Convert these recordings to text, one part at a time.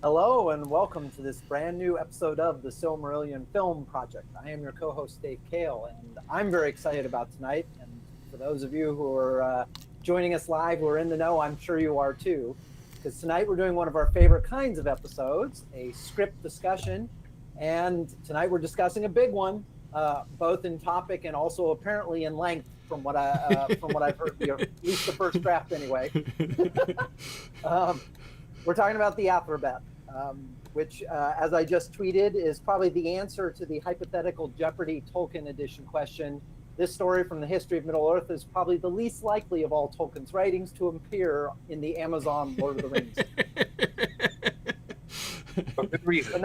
Hello and welcome to this brand new episode of the Silmarillion Film Project. I am your co-host Dave Kale, and I'm very excited about tonight. And for those of you who are joining us live, who are in the know, I'm sure you are too, because tonight we're doing one of our favorite kinds of episodes, a script discussion. And tonight we're discussing a big one, both in topic and also apparently in length, from what I've heard, at least the first draft anyway. We're talking about the Athrabeth. Which, as I just tweeted, is probably the answer to the hypothetical Jeopardy Tolkien edition question. This story from the history of Middle-earth is probably the least likely of all Tolkien's writings to appear in the Amazon Lord of the Rings. For good reason.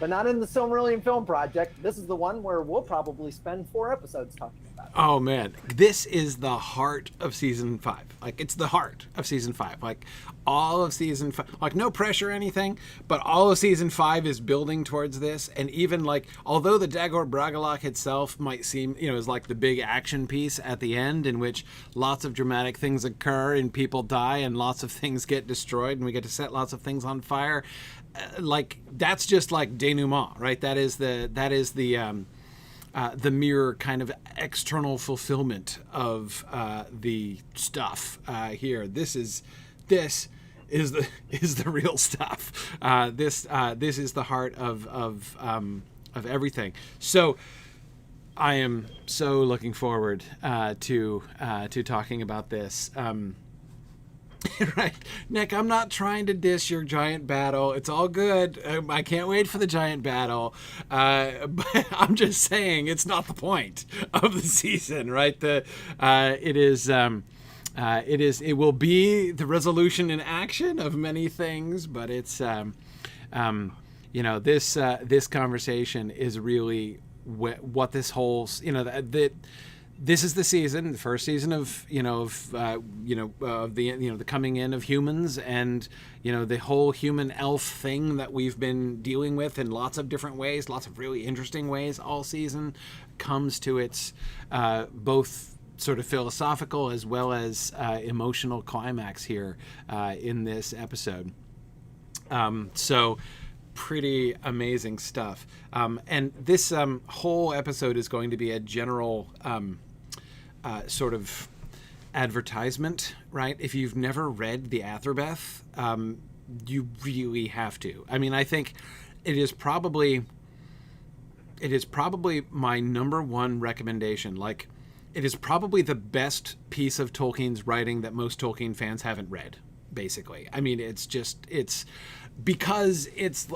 But not in the Silmarillion Film Project. This is the one where we'll probably spend 4 episodes talking about it. Oh man, this is the heart of season 5. Like, it's the heart of season 5. Like, all of season 5, like, no pressure or anything, but all of season 5 is building towards this. And even, like, although the Dagor Bragollach itself might seem, is like the big action piece at the end, in which lots of dramatic things occur and people die and lots of things get destroyed and we get to set lots of things on fire, like, that's just like denouement, right? That is the mere kind of external fulfillment of the stuff here. This is the real stuff. This is the heart of everything. So I am so looking forward to talking about this. Right, Nick, I'm not trying to diss your giant battle. It's all good. I can't wait for the giant battle. But I'm just saying it's not the point of the season, right? It will be the resolution in action of many things, but it's this conversation is really what this whole this is the season, the first season of the coming in of humans, and the whole human elf thing that we've been dealing with in lots of different ways, lots of really interesting ways all season, comes to its both sort of philosophical as well as emotional climax here in this episode. So pretty amazing stuff. And this whole episode is going to be a general sort of advertisement, right? If you've never read the Athrabeth, you really have to. I mean, I think it is probably my number one recommendation. Like, it is probably the best piece of Tolkien's writing that most Tolkien fans haven't read, basically. I mean, it's because it's,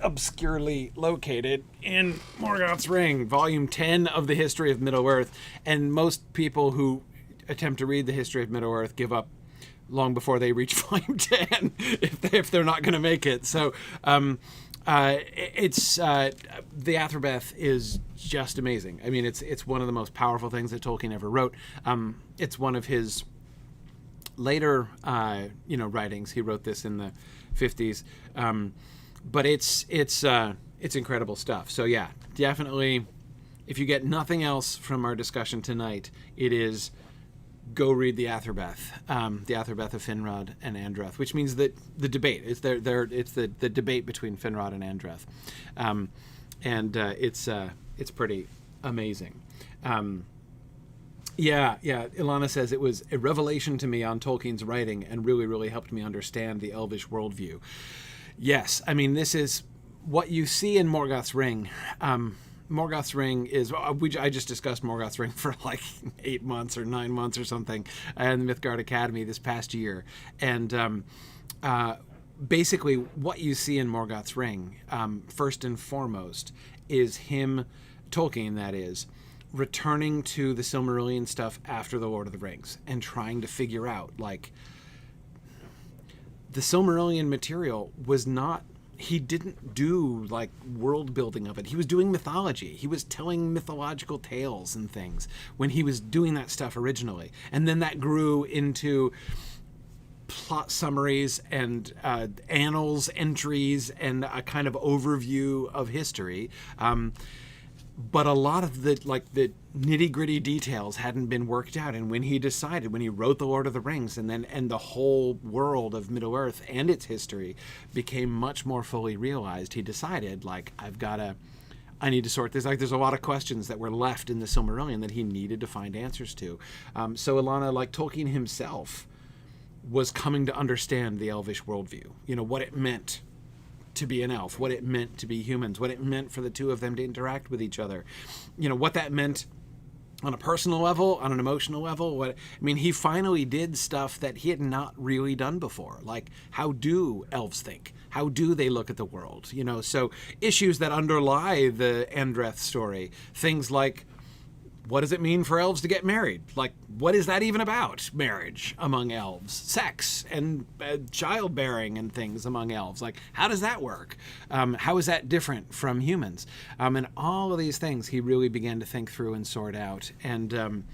obscurely located in Morgoth's Ring, volume 10 of the History of Middle-earth, and most people who attempt to read the History of Middle-earth give up long before they reach volume 10 if they're not going to make it. So the Athrabeth is just amazing. I mean, it's one of the most powerful things that Tolkien ever wrote. It's one of his later writings. He wrote this in the 50s. But it's incredible stuff. So yeah, definitely, if you get nothing else from our discussion tonight, it is go read the Athrabeth of Finrod and Andreth, which means that the debate is it's the debate between Finrod and Andreth, it's pretty amazing. Ilana says it was a revelation to me on Tolkien's writing and really, really helped me understand the Elvish worldview. Yes, I mean, this is what you see in Morgoth's Ring. Morgoth's Ring is, I just discussed Morgoth's Ring for like 8 months or 9 months or something in the Mythgard Academy this past year. And basically what you see in Morgoth's Ring, first and foremost, is him, Tolkien that is, returning to the Silmarillion stuff after the Lord of the Rings and trying to figure out, like, the Silmarillion material was not, he didn't do like world building of it. He was doing mythology. He was telling mythological tales and things when he was doing that stuff originally. And then that grew into plot summaries and annals entries and a kind of overview of history. but a lot of the nitty gritty details hadn't been worked out. And when he wrote the Lord of the Rings, and the whole world of Middle Earth and its history became much more fully realized, he decided, like, I need to sort this. Like, there's a lot of questions that were left in the Silmarillion that he needed to find answers to. So Alana, like Tolkien himself, was coming to understand the Elvish worldview. You know, what it meant to be an elf, what it meant to be humans, what it meant for the two of them to interact with each other. You know, what that meant on a personal level, on an emotional level. He finally did stuff that he had not really done before. Like, how do elves think? How do they look at the world? You know, so issues that underlie the Andreth story, things like, what does it mean for elves to get married? Like, what is that even about? Marriage among elves, sex and childbearing and things among elves. Like, how does that work? How is that different from humans? And all of these things he really began to think through and sort out. And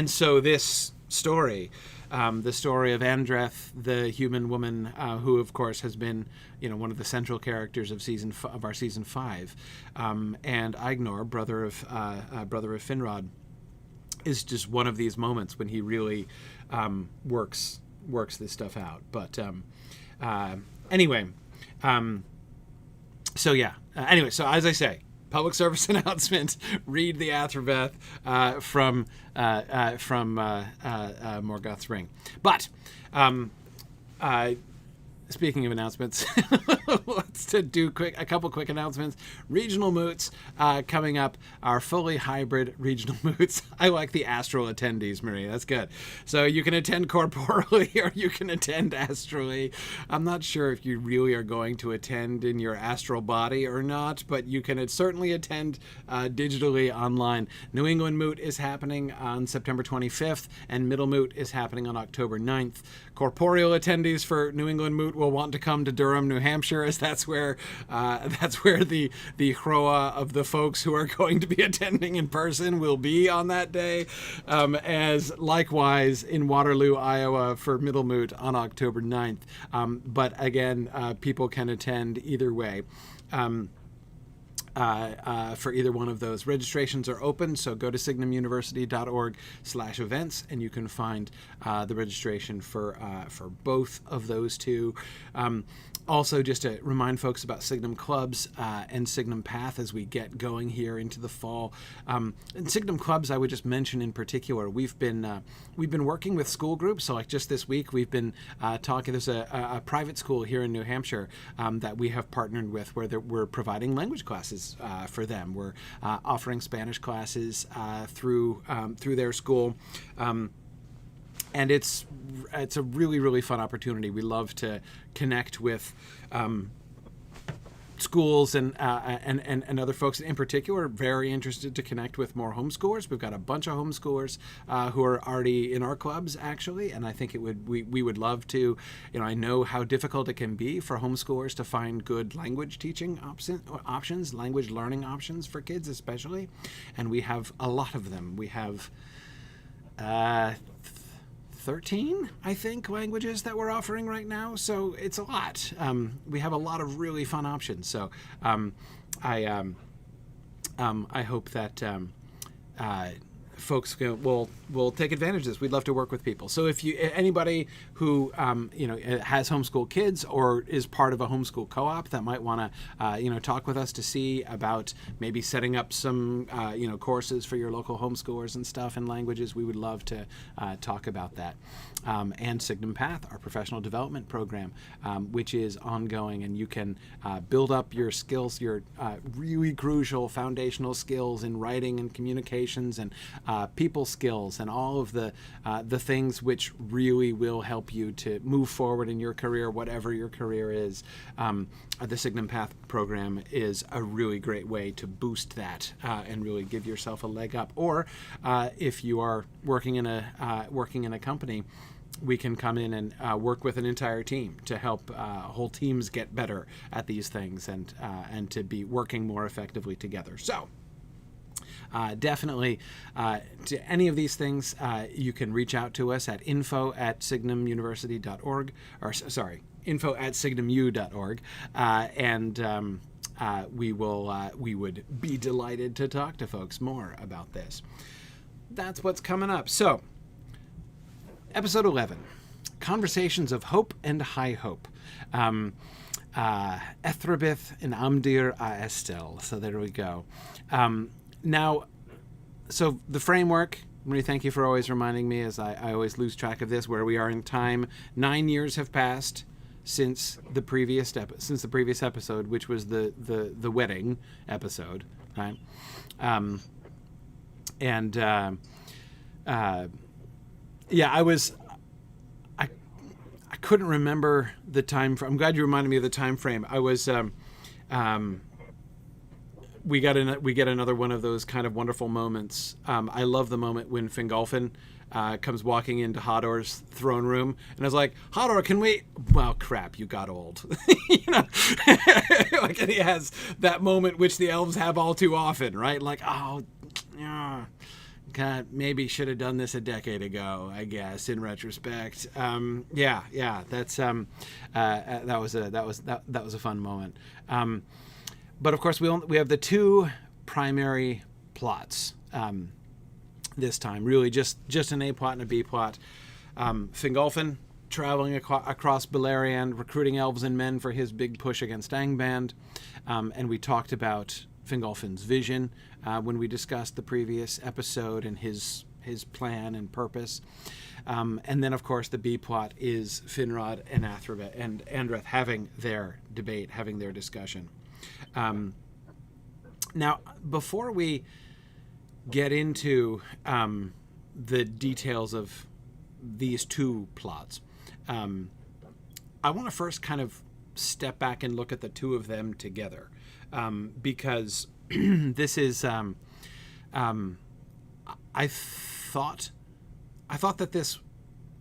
so this story, the story of Andreth, the human woman, who of course has been, one of the central characters of our season 5, and Ignor, brother of Finrod, is just one of these moments when he really works this stuff out. But anyway, so as I say, public service announcement: read the Athrabeth from Morgoth's Ring. But speaking of announcements, let's do a couple quick announcements. Regional moots coming up. Our fully hybrid regional moots. I like the astral attendees, Marie. That's good. So you can attend corporally or you can attend astrally. I'm not sure if you really are going to attend in your astral body or not, but you can certainly attend digitally online. New England moot is happening on September 25th, and Middle moot is happening on October 9th. Corporeal attendees for New England moot will want to come to Durham, New Hampshire, as that's where the Hroa of the folks who are going to be attending in person will be on that day, as likewise in Waterloo, Iowa for Middle Moot on October 9th. But again, people can attend either way. For either one of those. Registrations are open, so go to signumuniversity.org/events and you can find the registration for both of those two. Also, just to remind folks about Signum Clubs and Signum Path as we get going here into the fall. And Signum Clubs, I would just mention in particular, we've been working with school groups. So like just this week, we've been talking. There's a private school here in New Hampshire that we have partnered with, where we're providing language classes for them. We're offering Spanish classes through their school. And it's a really, really fun opportunity. We love to connect with schools and other folks. In particular, very interested to connect with more homeschoolers. We've got a bunch of homeschoolers who are already in our clubs, actually, and I think we would love to. I know how difficult it can be for homeschoolers to find good language teaching options, language learning options for kids, especially, and we have a lot of them. We have 13, I think, languages that we're offering right now, so it's a lot. We have a lot of really fun options. So I hope that folks will take advantage of this. We'd love to work with people. So if anybody who has homeschool kids or is part of a homeschool co-op that might want to talk with us to see about maybe setting up some courses for your local homeschoolers and stuff in languages, we would love to talk about that. And Signum Path, our professional development program, which is ongoing, and you can build up your skills, your really crucial foundational skills in writing and communications and people skills and all of the things which really will help you to move forward in your career, whatever your career is. The Signum Path program is a really great way to boost that and really give yourself a leg up. Or if you are working in a company, we can come in and work with an entire team to help whole teams get better at these things and to be working more effectively together. So definitely to any of these things, you can reach out to us at info@signumuniversity.org, or sorry, info@signumu.org, and we would be delighted to talk to folks more about this. That's what's coming up. So, episode 11, Conversations of Hope and High Hope. Athrabeth and Amdir a Estel. So there we go. Now, so the framework, Marie, thank you for always reminding me, as I always lose track of this, where we are in time. 9 years have passed since the previous episode, which was the wedding episode, right? I couldn't remember the time. I'm glad you reminded me of the time frame. I was we get another one of those kind of wonderful moments. I love the moment when Fingolfin comes walking into Hodor's throne room, and I was like, Hodor, can we? Well, crap, you got old. You know, like, and he has that moment which the elves have all too often, right? Like, oh, yeah. God, maybe should have done this a decade ago, I guess, in retrospect. Yeah, that's that was a fun moment. But of course, we have the two primary plots this time. Really, just an A plot and a B plot. Fingolfin traveling across Beleriand, recruiting elves and men for his big push against Angband, and we talked about Fingolfin's vision when we discussed the previous episode and his plan and purpose. And then, of course, the B plot is Finrod and Athrabethof and Andreth having their debate, having their discussion. Now, before we get into the details of these two plots, I want to first kind of step back and look at the two of them together. Because this is, I thought that this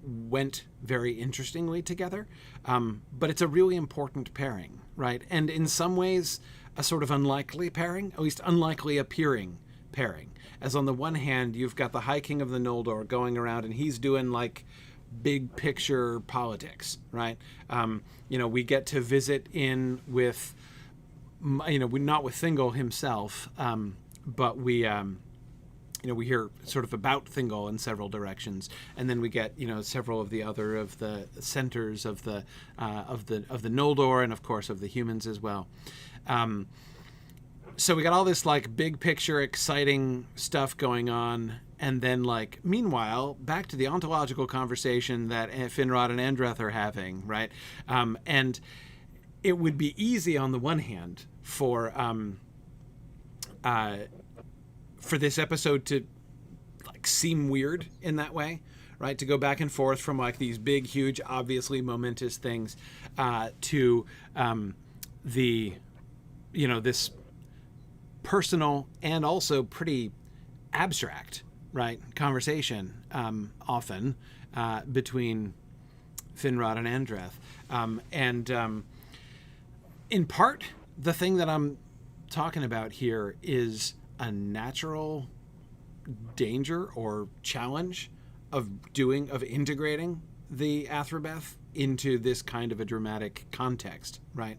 went very interestingly together, but it's a really important pairing, right? And in some ways, a sort of unlikely pairing, at least unlikely appearing pairing. As on the one hand, you've got the High King of the Noldor going around, and he's doing like big picture politics, right? We get to visit in with. We not with Thingol himself, but we hear sort of about Thingol in several directions, and then we get several of the other of the centers of the Noldor, and of course of the humans as well. So we got all this like big picture, exciting stuff going on, and then like meanwhile back to the ontological conversation that Finrod and Andreth are having, right? And it would be easy on the one hand for this episode to like seem weird in that way, right? To go back and forth from like these big, huge, obviously momentous things to this personal and also pretty abstract, right, conversation often between Finrod and Andreth. In part, the thing that I'm talking about here is a natural danger or challenge of integrating the Athrabeth into this kind of a dramatic context, right?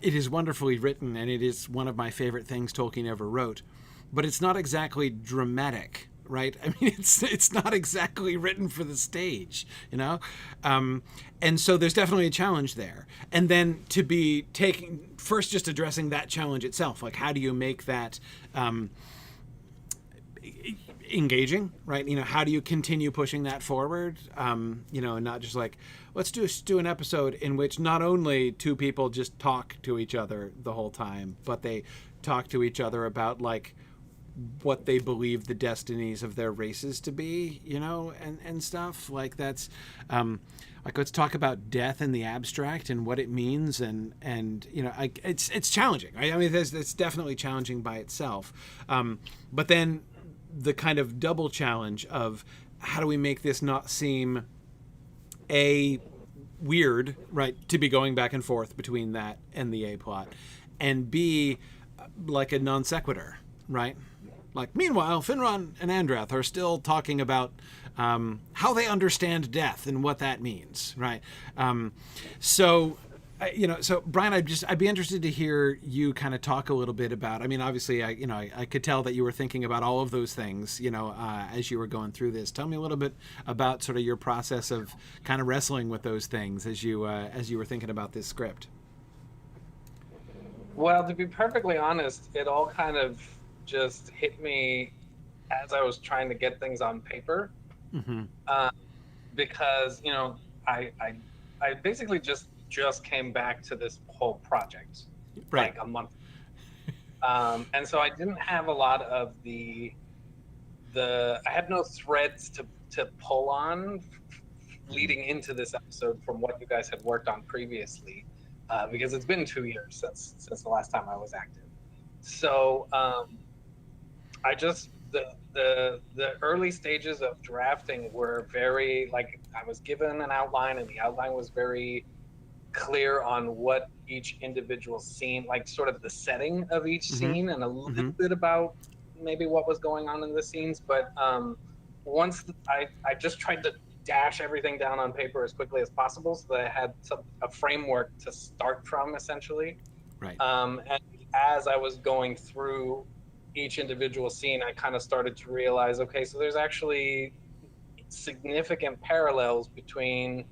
It is wonderfully written, and it is one of my favorite things Tolkien ever wrote, but it's not exactly dramatic, right? It's not exactly written for the stage, and so there's definitely a challenge there. And then to be first just addressing that challenge itself, like how do you make that engaging, right? How do you continue pushing that forward? And not just like, let's do an episode in which not only two people just talk to each other the whole time, but they talk to each other about like what they believe the destinies of their races to be, and stuff like that's like, let's talk about death in the abstract and what it means, and it's challenging. Right? It's definitely challenging by itself, but then the kind of double challenge of how do we make this not seem weird, right, to be going back and forth between that and the A plot, and B, like a non sequitur, right? Like, meanwhile, Finrod and Andreth are still talking about how they understand death and what that means, right? So Brian, I'd be interested to hear you kind of talk a little bit about. I mean, obviously, I could tell that you were thinking about all of those things, as you were going through this. Tell me a little bit about sort of your process of kind of wrestling with those things as you were thinking about this script. Well, to be perfectly honest, it all kind of just hit me as I was trying to get things on paper, Mm-hmm. because I basically just came back to this whole project Right. like a month, and so I didn't have a lot of the I had no threads to pull on leading into this episode from what you guys had worked on previously, because it's been 2 years since the last time I was active. So I just the early stages of drafting were very, like, I was given an outline, and the outline was very clear on what each individual scene, like sort of the setting of each scene, and a little bit about maybe what was going on in the scenes. But once I just tried to dash everything down on paper as quickly as possible, so that I had a framework to start from, essentially. Right. And as I was going through each individual scene, I kind of started to realize, okay, so there's actually significant parallels between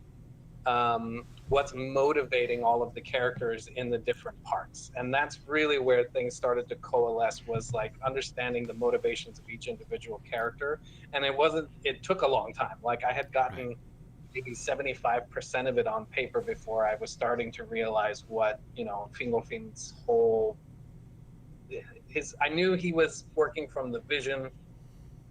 what's motivating all of the characters in the different parts. And that's really where things started to coalesce, was like understanding the motivations of each individual character. And it took a long time. Like, I had gotten maybe 75% of it on paper before I was starting to realize what, Fingolfin's whole, I knew he was working from the vision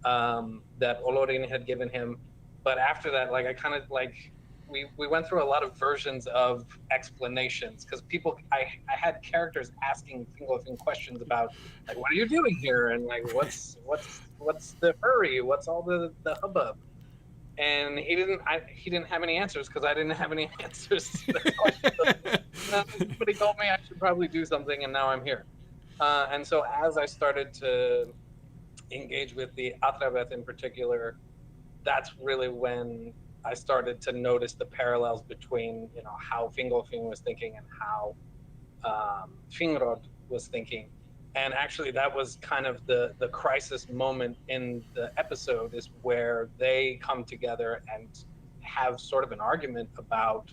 that Olorin had given him. But after that, like, I kind of like, we went through a lot of versions of explanations, because I had characters asking Fingolfin questions about, like, what are you doing here, and like, what's the hurry, what's all the hubbub, and he didn't have any answers, because I didn't have any answers to the questions. Somebody told me I should probably do something, and now I'm here. And so as I started to engage with the Athrabeth in particular, that's really when I started to notice the parallels between, how Fingolfin was thinking and how Finrod was thinking. And actually, that was kind of the crisis moment in the episode, is where they come together and have sort of an argument about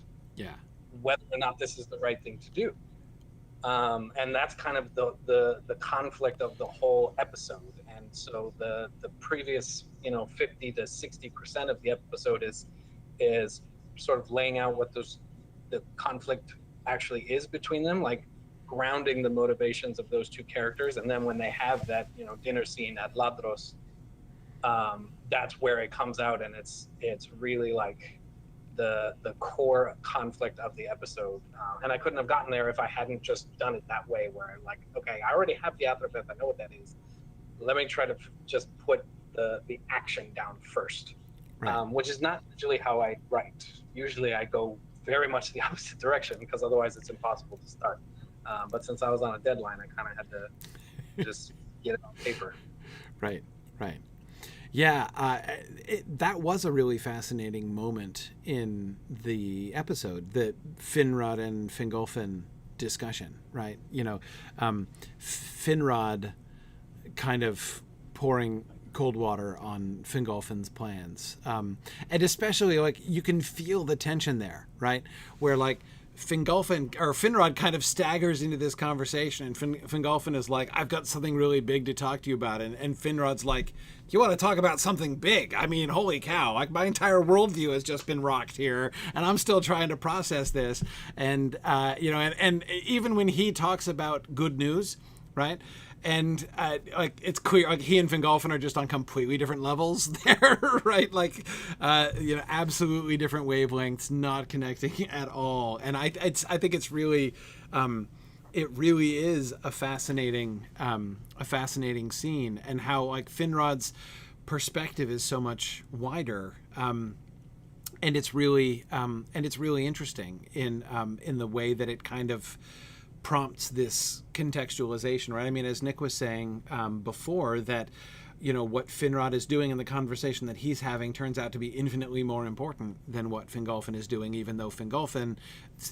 whether or not this is the right thing to do. And that's kind of the conflict of the whole episode. And so the previous 50 to 60% of the episode is sort of laying out what the conflict actually is between them, like grounding the motivations of those two characters. And then when they have that dinner scene at Ladros, that's where it comes out, and it's really like the core conflict of the episode. And I couldn't have gotten there if I hadn't just done it that way, where I'm like, okay, I already have the Athrabeth, I know what that is. Let me try to just put the action down first. Right. Which is not usually how I write. Usually I go very much the opposite direction, because otherwise it's impossible to start. But since I was on a deadline, I kind of had to just get it on paper. Right. Yeah, that was a really fascinating moment in the episode, the Finrod and Fingolfin discussion, right? Finrod kind of pouring cold water on Fingolfin's plans, and especially, like, you can feel the tension there, right? Where, like, Finrod kind of staggers into this conversation, and Fingolfin is like, I've got something really big to talk to you about, and Finrod's like, you want to talk about something big? I mean, holy cow, like, my entire worldview has just been rocked here, and I'm still trying to process this. And and even when he talks about good news, right? And like, it's clear, like, he and Fingolfin are just on completely different levels there, right? Like, absolutely different wavelengths, not connecting at all. And I think it's really, it really is a fascinating scene, and how, like, Finrod's perspective is so much wider, and it's really interesting in the way that it kind of prompts this contextualization, right? I mean, as Nick was saying before, that what Finrod is doing in the conversation that he's having turns out to be infinitely more important than what Fingolfin is doing, even though Fingolfin,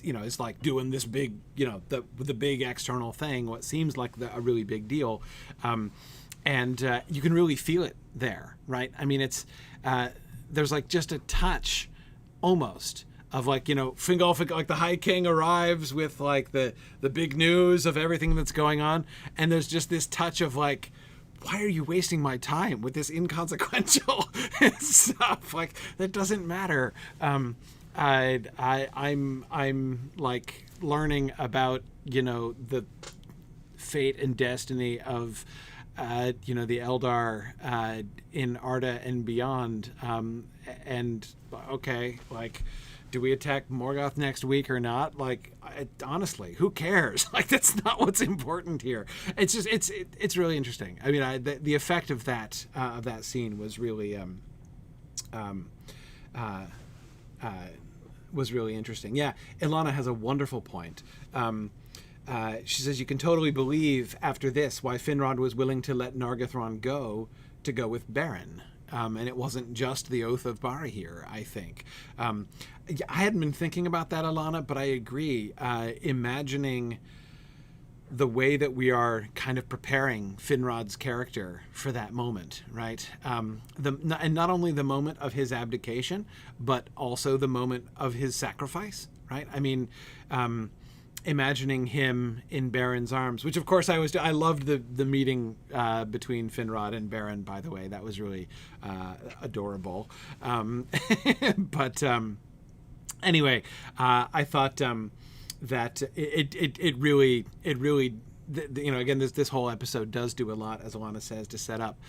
is like doing this big, the big external thing, what seems like a really big deal. And you can really feel it there, right? I mean, it's there's like just a touch almost of like, Fingolfin, like the High King arrives with like the big news of everything that's going on. And there's just this touch of like, why are you wasting my time with this inconsequential stuff? Like, that doesn't matter. I'm like learning about, the fate and destiny of, the Eldar in Arda and beyond. And okay, like, do we attack Morgoth next week or not? Like, honestly, who cares? Like, that's not what's important here. It's just, it's really interesting. I mean, the effect of that scene was really, was really interesting. Yeah, Ilana has a wonderful point. She says, you can totally believe after this why Finrod was willing to let Nargothrond go to go with Beren. And it wasn't just the Oath of Barahir, I think. I hadn't been thinking about that, Alana, but I agree. Imagining the way that we are kind of preparing Finrod's character for that moment, right? And not only the moment of his abdication, but also the moment of his sacrifice, right? I mean, imagining him in Beren's arms, which of course I loved the meeting between Finrod and Beren, by the way. That was really adorable. But anyway, I thought that it really again, this whole episode does do a lot, as Alana says, to set up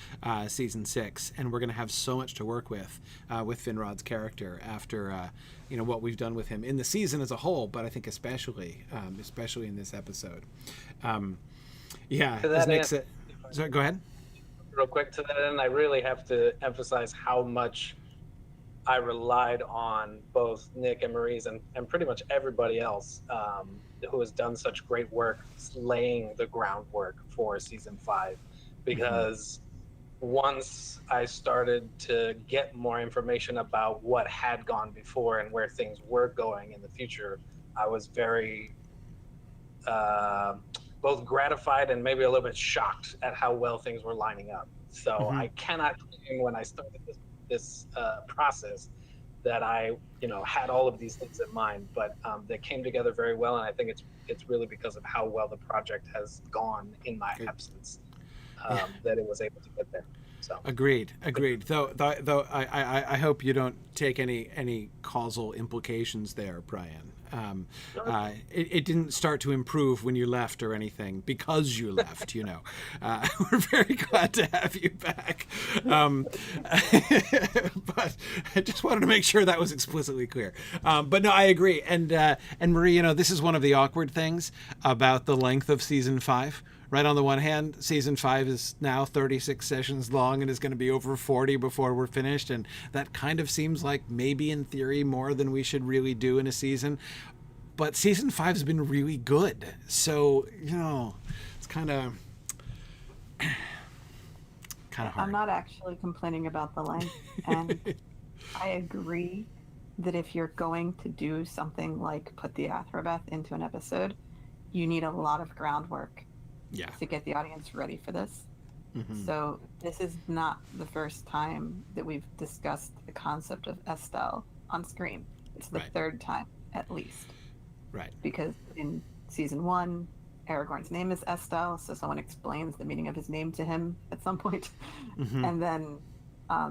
season 6, and we're going to have so much to work with Finrod's character after what we've done with him in the season as a whole, but I think especially in this episode. As Nick said, sorry, go ahead. Real quick to that end, I really have to emphasize how much I relied on both Nick and Maurice and pretty much everybody else who has done such great work laying the groundwork for season 5, because once I started to get more information about what had gone before and where things were going in the future, I was very both gratified and maybe a little bit shocked at how well things were lining up. So I cannot claim when I started this process that I had all of these things in mind, but they came together very well, and I think it's really because of how well the project has gone in my absence that it was able to get there. So agreed. Though I hope you don't take any causal implications there, Brian. It didn't start to improve when you left or anything because you left. We're very glad to have you back. But I just wanted to make sure that was explicitly clear. But no, I agree. And Marie, this is one of the awkward things about the length of season 5. Right, on the one hand, season 5 is now 36 sessions long and is going to be over 40 before we're finished. And that kind of seems like maybe in theory more than we should really do in a season. But season 5 has been really good. So, it's kind of hard. I'm not actually complaining about the length. And I agree that if you're going to do something like put the Athrabeth into an episode, you need a lot of groundwork. To get the audience ready for this. So this is not the first time that we've discussed the concept of Estelle on screen. It's the third time, at least. Right. Because in season 1, Aragorn's name is Estelle, so someone explains the meaning of his name to him at some point. And then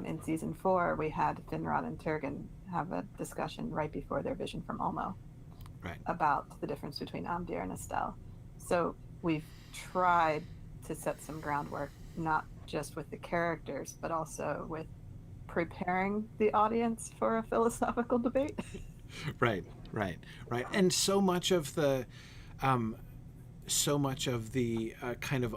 in season 4, we had Finrod and Turgon have a discussion right before their vision from Ulmo about the difference between Amdir and Estelle. So we've tried to set some groundwork, not just with the characters, but also with preparing the audience for a philosophical debate. Right. And so much of the kind of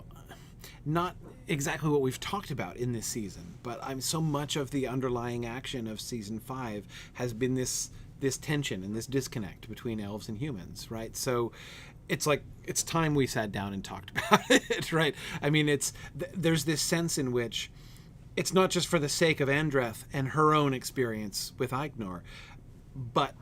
not exactly what we've talked about in this season, but so much of the underlying action of season 5 has been this tension and this disconnect between elves and humans, right? So it's like it's time we sat down and talked about it, right? I mean, there's this sense in which it's not just for the sake of Andreth and her own experience with Eignor, but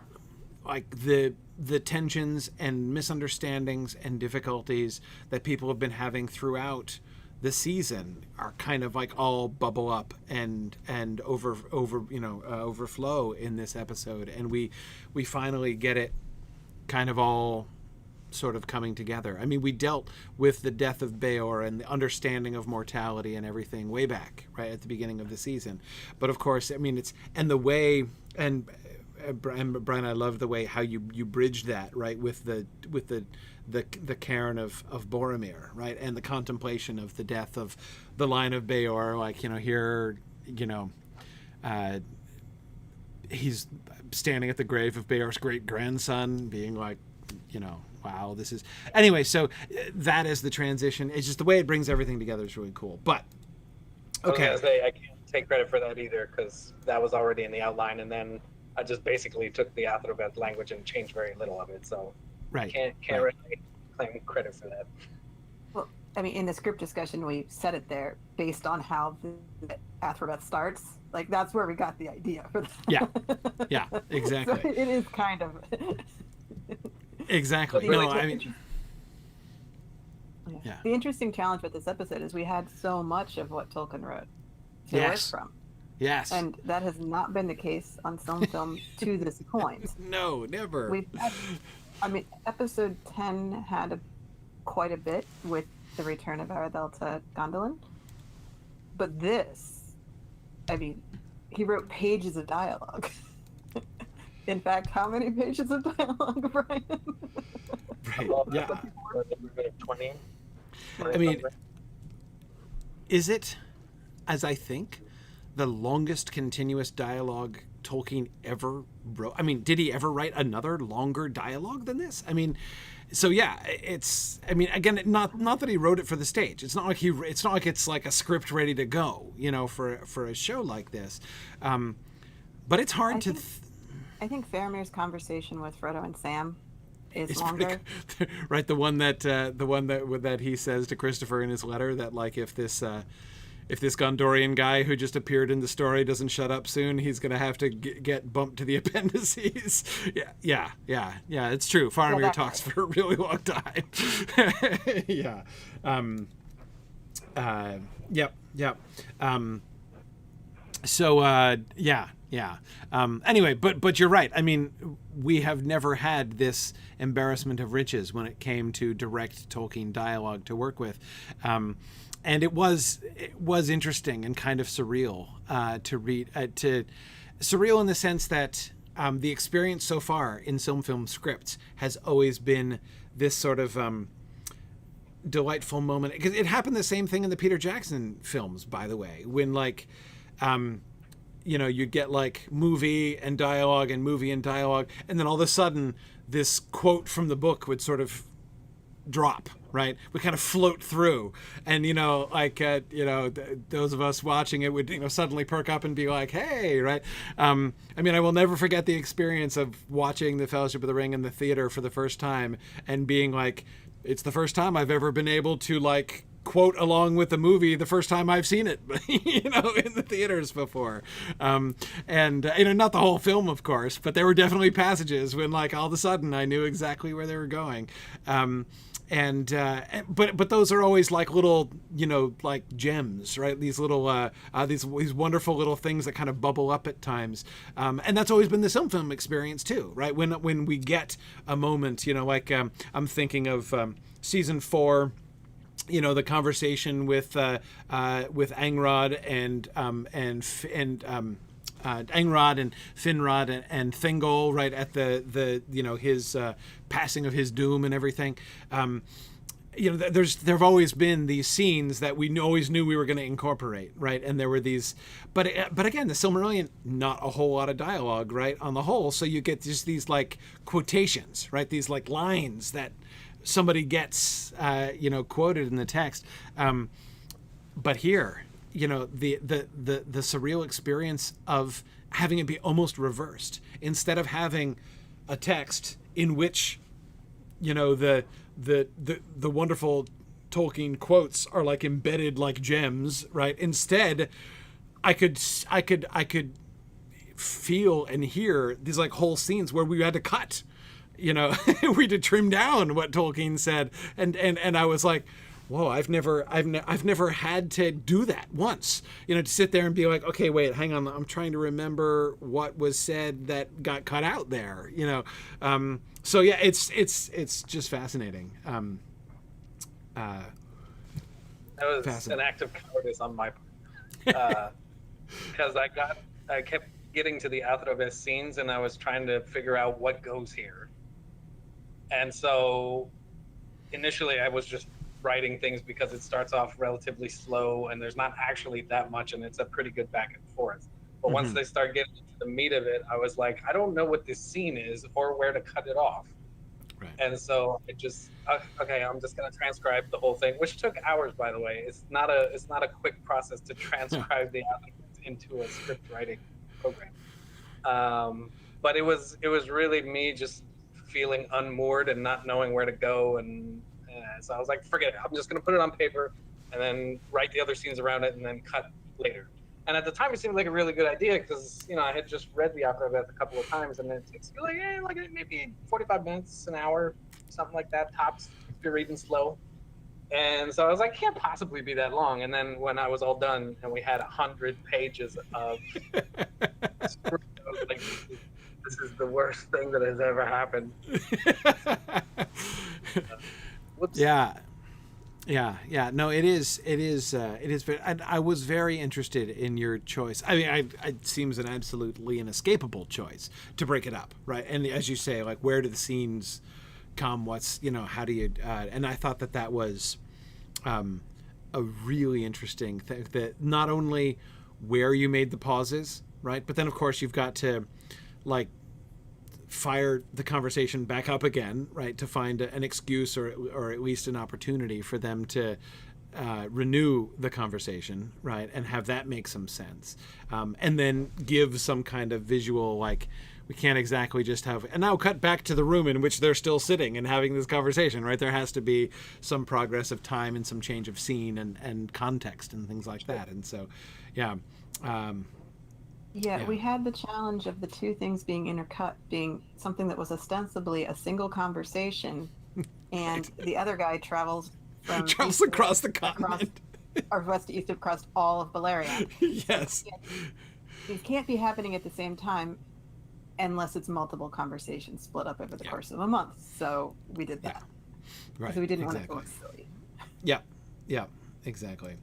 like the tensions and misunderstandings and difficulties that people have been having throughout the season are kind of like all bubble up and overflow in this episode, and we finally get it kind of all sort of coming together. I mean, we dealt with the death of Beor and the understanding of mortality and everything way back, right, at the beginning of the season. But of course, I mean, it's, and the way, and Brian, I love the way how you bridged that, right, with the cairn of Boromir, right, and the contemplation of the death of the line of Beor, like, you know, here, you know, he's standing at the grave of Beor's great grandson, being like, you know, wow, this is, anyway, so that is the transition. It's just the way it brings everything together is really cool. But okay, I can't take credit for that either, because that was already in the outline, and then I just basically took the Athrabeth language and changed very little of it, so right, can't right. really claim credit for that. Well, I mean, in the script discussion, we said it there based on how the Athrabeth starts. Like, that's where we got the idea for that. Yeah, exactly. So it is kind of... Exactly. No, I mean... Yeah. The interesting challenge with this episode is we had so much of what Tolkien wrote to work from. Yes. And that has not been the case on film to this point. No, never. We've had, I mean, episode 10 had quite a bit with the return of Aradel to Gondolin. But this, I mean, he wrote pages of dialogue. In fact, how many pages of dialogue, Brian? Right. Yeah. 20. I mean, is it, as I think, the longest continuous dialogue Tolkien ever wrote? I mean, did he ever write another longer dialogue than this? I mean, so yeah, it's, I mean, again, not that he wrote it for the stage. It's not like it's like a script ready to go, you know, for a show like this. But it's hard I think Faramir's conversation with Frodo and Sam is longer. Right, the one that he says to Christopher in his letter, that like if this Gondorian guy who just appeared in the story doesn't shut up soon, he's gonna have to get bumped to the appendices. Yeah. It's true. Faramir talks for a really long time. Yeah. Yep. Anyway, but you're right. I mean, we have never had this embarrassment of riches when it came to direct Tolkien dialogue to work with. And it was interesting and kind of surreal to read. Surreal in the sense that the experience so far in film scripts has always been this sort of delightful moment. Because it happened the same thing in the Peter Jackson films, by the way, when like, you know, you'd get like movie and dialogue, and then all of a sudden this quote from the book would sort of drop. Right, we kind of float through, and you know, like those of us watching it would, you know, suddenly perk up and be like, "Hey!" Right? I mean, I will never forget the experience of watching The Fellowship of the Ring in the theater for the first time and being like, "It's the first time I've ever been able to like quote along with the movie the first time I've seen it, you know, in the theaters before." And you know, not the whole film, of course, but there were definitely passages when like all of a sudden I knew exactly where they were going. But those are always like little, you know, like gems, right? These little, these wonderful little things that kind of bubble up at times. And that's always been the film experience too, right? When we get a moment, you know, like I'm thinking of season 4, you know, the conversation with Angrod and Angrod and Finrod and Thingol, right, at the you know, his passing of his doom and everything. You know, there have always been these scenes that we always knew we were going to incorporate, right? And there were these, but again, the Silmarillion, not a whole lot of dialogue, right, on the whole. So you get just these like quotations, right? These like lines that somebody gets, you know, quoted in the text. But here, you know, the surreal experience of having it be almost reversed. Instead of having a text in which, you know, the the wonderful Tolkien quotes are like embedded like gems, right? Instead, I could feel and hear these like whole scenes where we had to cut, we had to trim down what Tolkien said, and I was like, whoa, I've never had to do that once, to sit there and be like, okay, wait, hang on, I'm trying to remember what was said that got cut out there, so yeah, it's just fascinating. That was an act of cowardice on my part, because I kept getting to the Athrabethof scenes, and I was trying to figure out what goes here, and so initially I was just writing things because it starts off relatively slow and there's not actually that much, and it's a pretty good back and forth. But once they start getting into the meat of it, I was like, I don't know what this scene is or where to cut it off. Right. And so I just, okay, I'm just going to transcribe the whole thing, which took hours, by the way. It's not a quick process to transcribe the elements into a script writing program. But it was really me just feeling unmoored and not knowing where to go, and so I was like, forget it. I'm just going to put it on paper and then write the other scenes around it and then cut later. And at the time, it seemed like a really good idea because, I had just read the Athrabethof a couple of times, and it takes you like maybe 45 minutes, an hour, something like that, tops, if you're reading slow. And so I was like, can't possibly be that long. And then when I was all done and we had 100 pages of script, I was like, this is the worst thing that has ever happened. Whoops. Yeah. No, it is. And I was very interested in your choice. I mean, it seems an absolutely inescapable choice to break it up, right? And as you say, like, where do the scenes come? What's, how do you? And I thought that was a really interesting thing. That not only where you made the pauses, right, but then of course you've got to like fire the conversation back up again, right, to find an excuse or at least an opportunity for them to renew the conversation, right, and have that make some sense, and then give some kind of visual, like, we can't exactly just have, and now cut back to the room in which they're still sitting and having this conversation, right? There has to be some progress of time and some change of scene and context and things like that. And so, yeah. We had the challenge of the two things being intercut being something that was ostensibly a single conversation, and the other guy travels across the continent. Or west to east across all of Beleriand. Yes. These can't be happening at the same time unless it's multiple conversations split up over the course of a month. So we did that. Right. Because we didn't want to go silly. Yeah, exactly.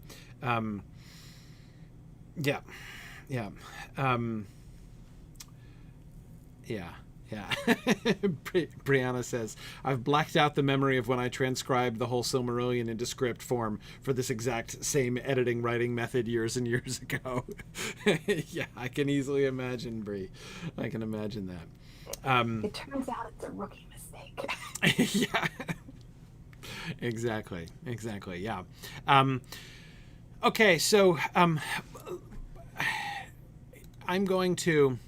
Brianna says, I've blacked out the memory of when I transcribed the whole Silmarillion into script form for this exact same editing writing method years and years ago. Yeah, I can easily imagine, Bri. I can imagine that. It turns out it's a rookie mistake. Yeah. Exactly. Yeah. Okay, so I'm going to,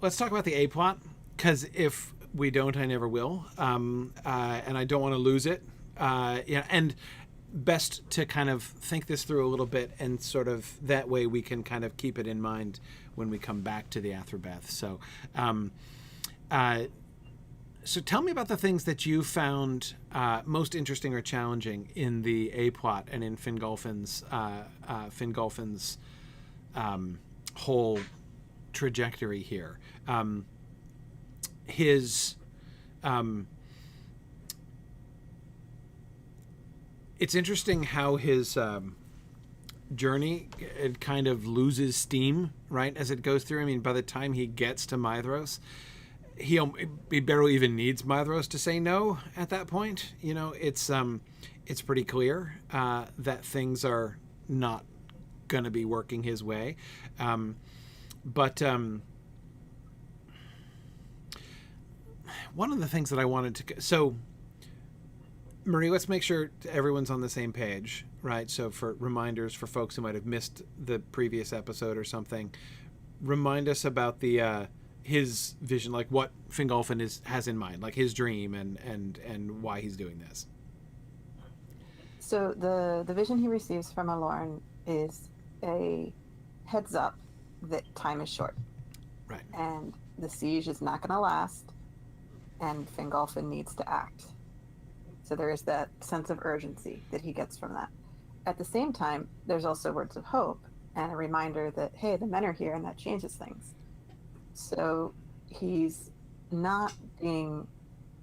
let's talk about the A plot, because if we don't, I never will, and I don't want to lose it. And best to kind of think this through a little bit, and sort of that way we can kind of keep it in mind when we come back to the Athrabeth. So, so tell me about the things that you found most interesting or challenging in the A plot and in Fingolfin's whole trajectory here. It's interesting how his journey, it kind of loses steam, right, as it goes through. I mean, by the time he gets to Maedhros, he barely even needs Maedhros to say no at that point. It's pretty clear that things are not going to be working his way. But one of the things that I wanted to... So, Marie, let's make sure everyone's on the same page, right? So for reminders for folks who might have missed the previous episode or something, remind us about the his vision, like what Fingolfin has in mind, like his dream and why he's doing this. So the vision he receives from Alorn is a heads up that time is short. Right. And the siege is not going to last, and Fingolfin needs to act. So there is that sense of urgency that he gets from that. At the same time, there's also words of hope and a reminder that, hey, the men are here, and that changes things. So he's not being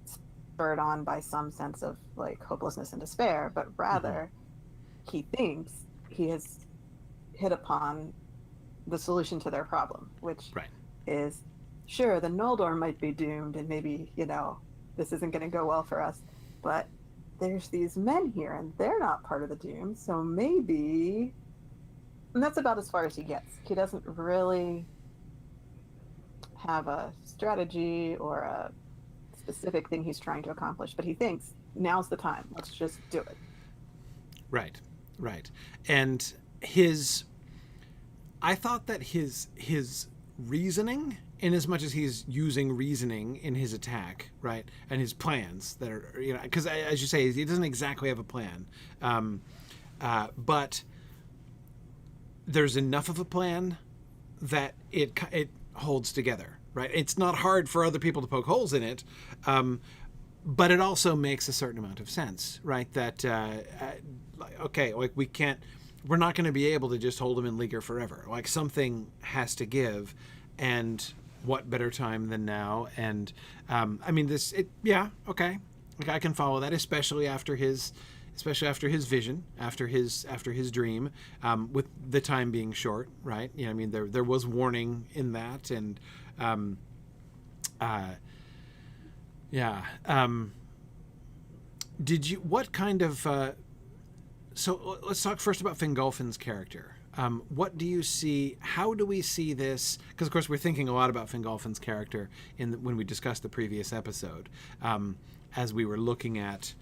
spurred on by some sense of like hopelessness and despair, but rather he thinks he has hit upon the solution to their problem, which is, sure, the Noldor might be doomed and maybe, this isn't going to go well for us, but there's these men here and they're not part of the doom, so maybe... And that's about as far as he gets. He doesn't really have a strategy or a specific thing he's trying to accomplish, but he thinks, now's the time, let's just do it. Right. And I thought that his reasoning, in as much as he's using reasoning in his attack, right, and his plans that are, because as you say, he doesn't exactly have a plan, but there's enough of a plan that it holds together, right? It's not hard for other people to poke holes in it, but it also makes a certain amount of sense, right? That we're not going to be able to just hold him in leaguer forever. Like, something has to give, and what better time than now? And like, I can follow that, especially after his vision, after his dream, with the time being short, right? There was warning in that, and what kind of so let's talk first about Fingolfin's character. What do you see? How do we see this? Because of course we're thinking a lot about Fingolfin's character when we discussed the previous episode, as we were looking at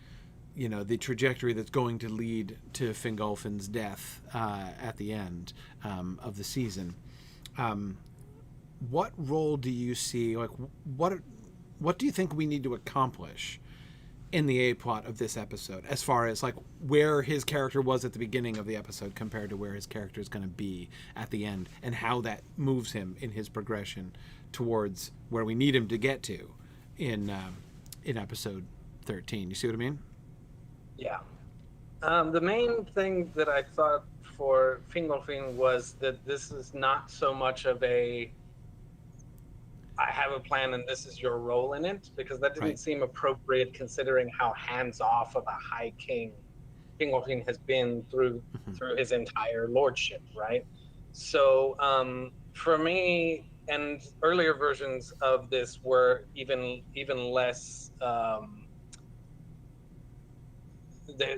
the trajectory that's going to lead to Fingolfin's death at the end of the season. What role do you see? Like, what do you think we need to accomplish in the A-plot of this episode, as far as like where his character was at the beginning of the episode compared to where his character is going to be at the end, and how that moves him in his progression towards where we need him to get to in episode 13? You see what I mean? Yeah. The main thing that I thought for Fingolfin was that this is not so much of I have a plan and this is your role in it, because that didn't seem appropriate considering how hands-off of a high king Fingolfin has been through his entire lordship, right? So for me, and earlier versions of this were even less...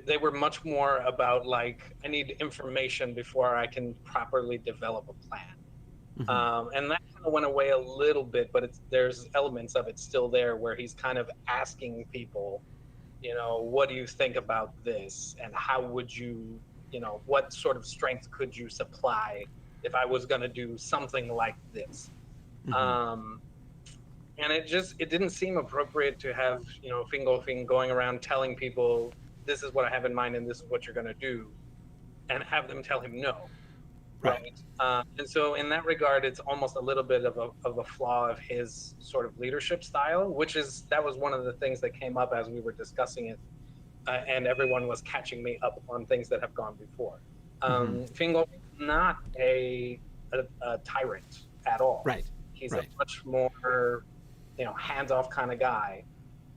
They were much more about, like, I need information before I can properly develop a plan. And that kind of went away a little bit, but there's elements of it still there where he's kind of asking people, what do you think about this? And how would you, what sort of strength could you supply if I was going to do something like this? And it didn't seem appropriate to have, Fingolfin going around telling people, this is what I have in mind and this is what you're going to do, and have them tell him no. Right. And so in that regard, it's almost a little bit of a flaw of his sort of leadership style, that was one of the things that came up as we were discussing it, and everyone was catching me up on things that have gone before. Fingolfin is not a tyrant at all. Right. He's a much more, hands-off kind of guy.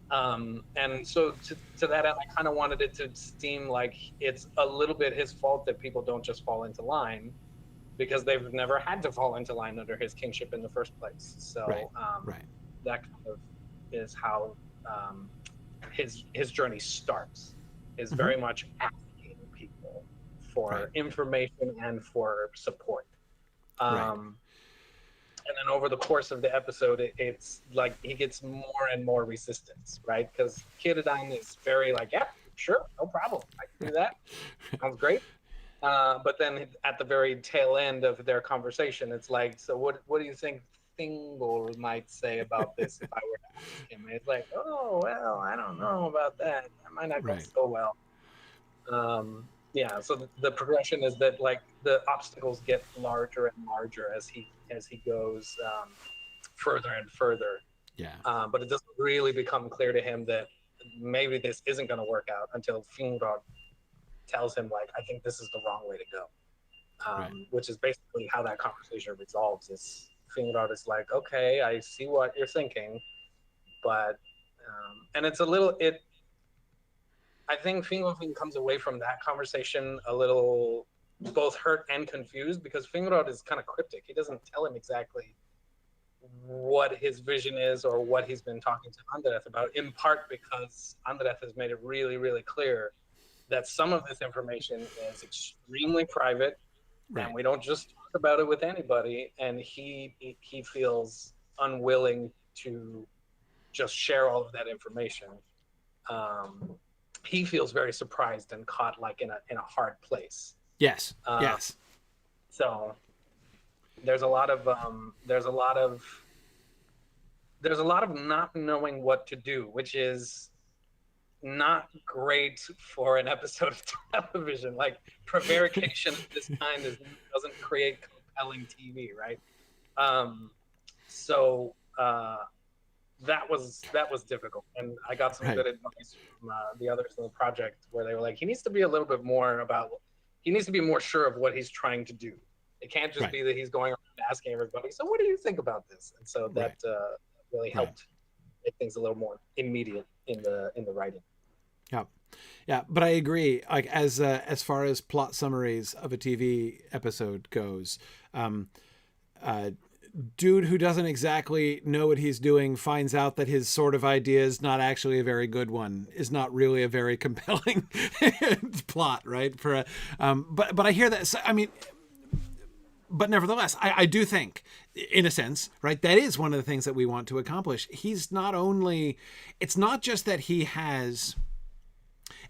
And so to that end, I kind of wanted it to seem like it's a little bit his fault that people don't just fall into line, because they've never had to fall into line under his kingship in the first place. So that kind of is how his journey starts, is very much asking people for information and for support. And then over the course of the episode, it's like he gets more and more resistance, right? Because Círdan is very like, yeah, sure, no problem, I can do that. Sounds great. But then at the very tail end of their conversation, it's like, so what do you think Thingol might say about this if I were to ask him. And it's like, oh, well, I don't know about that. That might not go Right. so well. Yeah, so the progression is that like the obstacles get larger and larger as he goes further and further. Yeah. But it doesn't really become clear to him that maybe this isn't going to work out until Finrod tells him, like, I think this is the wrong way to go. Right. Which is basically how that conversation resolves. Is Finrod is like, okay, I see what you're thinking, but and it's a little it. I think Finrod comes away from that conversation a little both hurt and confused because Finrod is kind of cryptic. He doesn't tell him exactly what his vision is or what he's been talking to Andreth about, in part because Andreth has made it really, really clear that some of this information is extremely private, and we don't just talk about it with anybody, and he feels unwilling to just share all of that information. He feels very surprised and caught like in a hard place. Yes. Yes. So there's a lot of not knowing what to do, which is not great for an episode of television. Like prevarication of this kind doesn't create compelling TV, right? So that was difficult, and I got some good advice from the others in the project where they were like, he needs to be more sure of what he's trying to do. It can't just be that he's going around asking everybody, so what do you think about this? And so that really helped make things a little more immediate in the writing. Yeah, but I agree. Like as far as plot summaries of a TV episode goes, dude who doesn't exactly know what he's doing finds out that his sort of idea is not actually a very good one, is not really a very compelling plot, right? For but I hear that. I mean, but nevertheless, I do think, in a sense, right, that is one of the things that we want to accomplish. He's not only, it's not just that he has.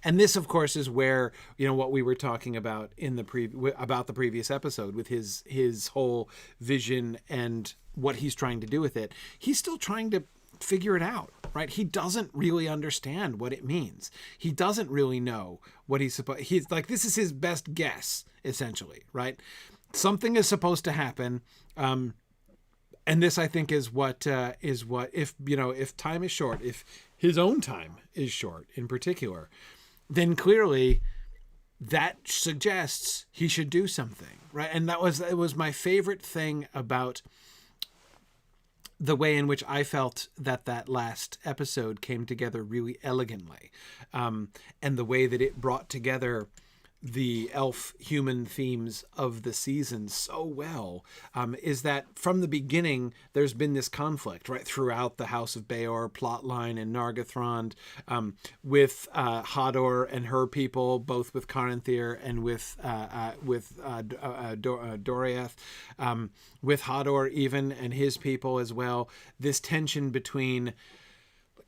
And this, of course, is where, what we were talking about in the previous episode with his whole vision and what he's trying to do with it. He's still trying to figure it out, right? He doesn't really understand what it means. He doesn't really know what he's like, this is his best guess, essentially, right? Something is supposed to happen. And this, I think, is what if time is short, if his own time is short in particular, then clearly that suggests he should do something, right? And it was my favorite thing about the way in which I felt that last episode came together really elegantly, and the way that it brought together the elf-human themes of the season so well, is that from the beginning there's been this conflict right throughout the House of Beor plotline and Nargothrond, with Hador and her people, both with Caranthir and with Doriath, with Hador even and his people as well. This tension between,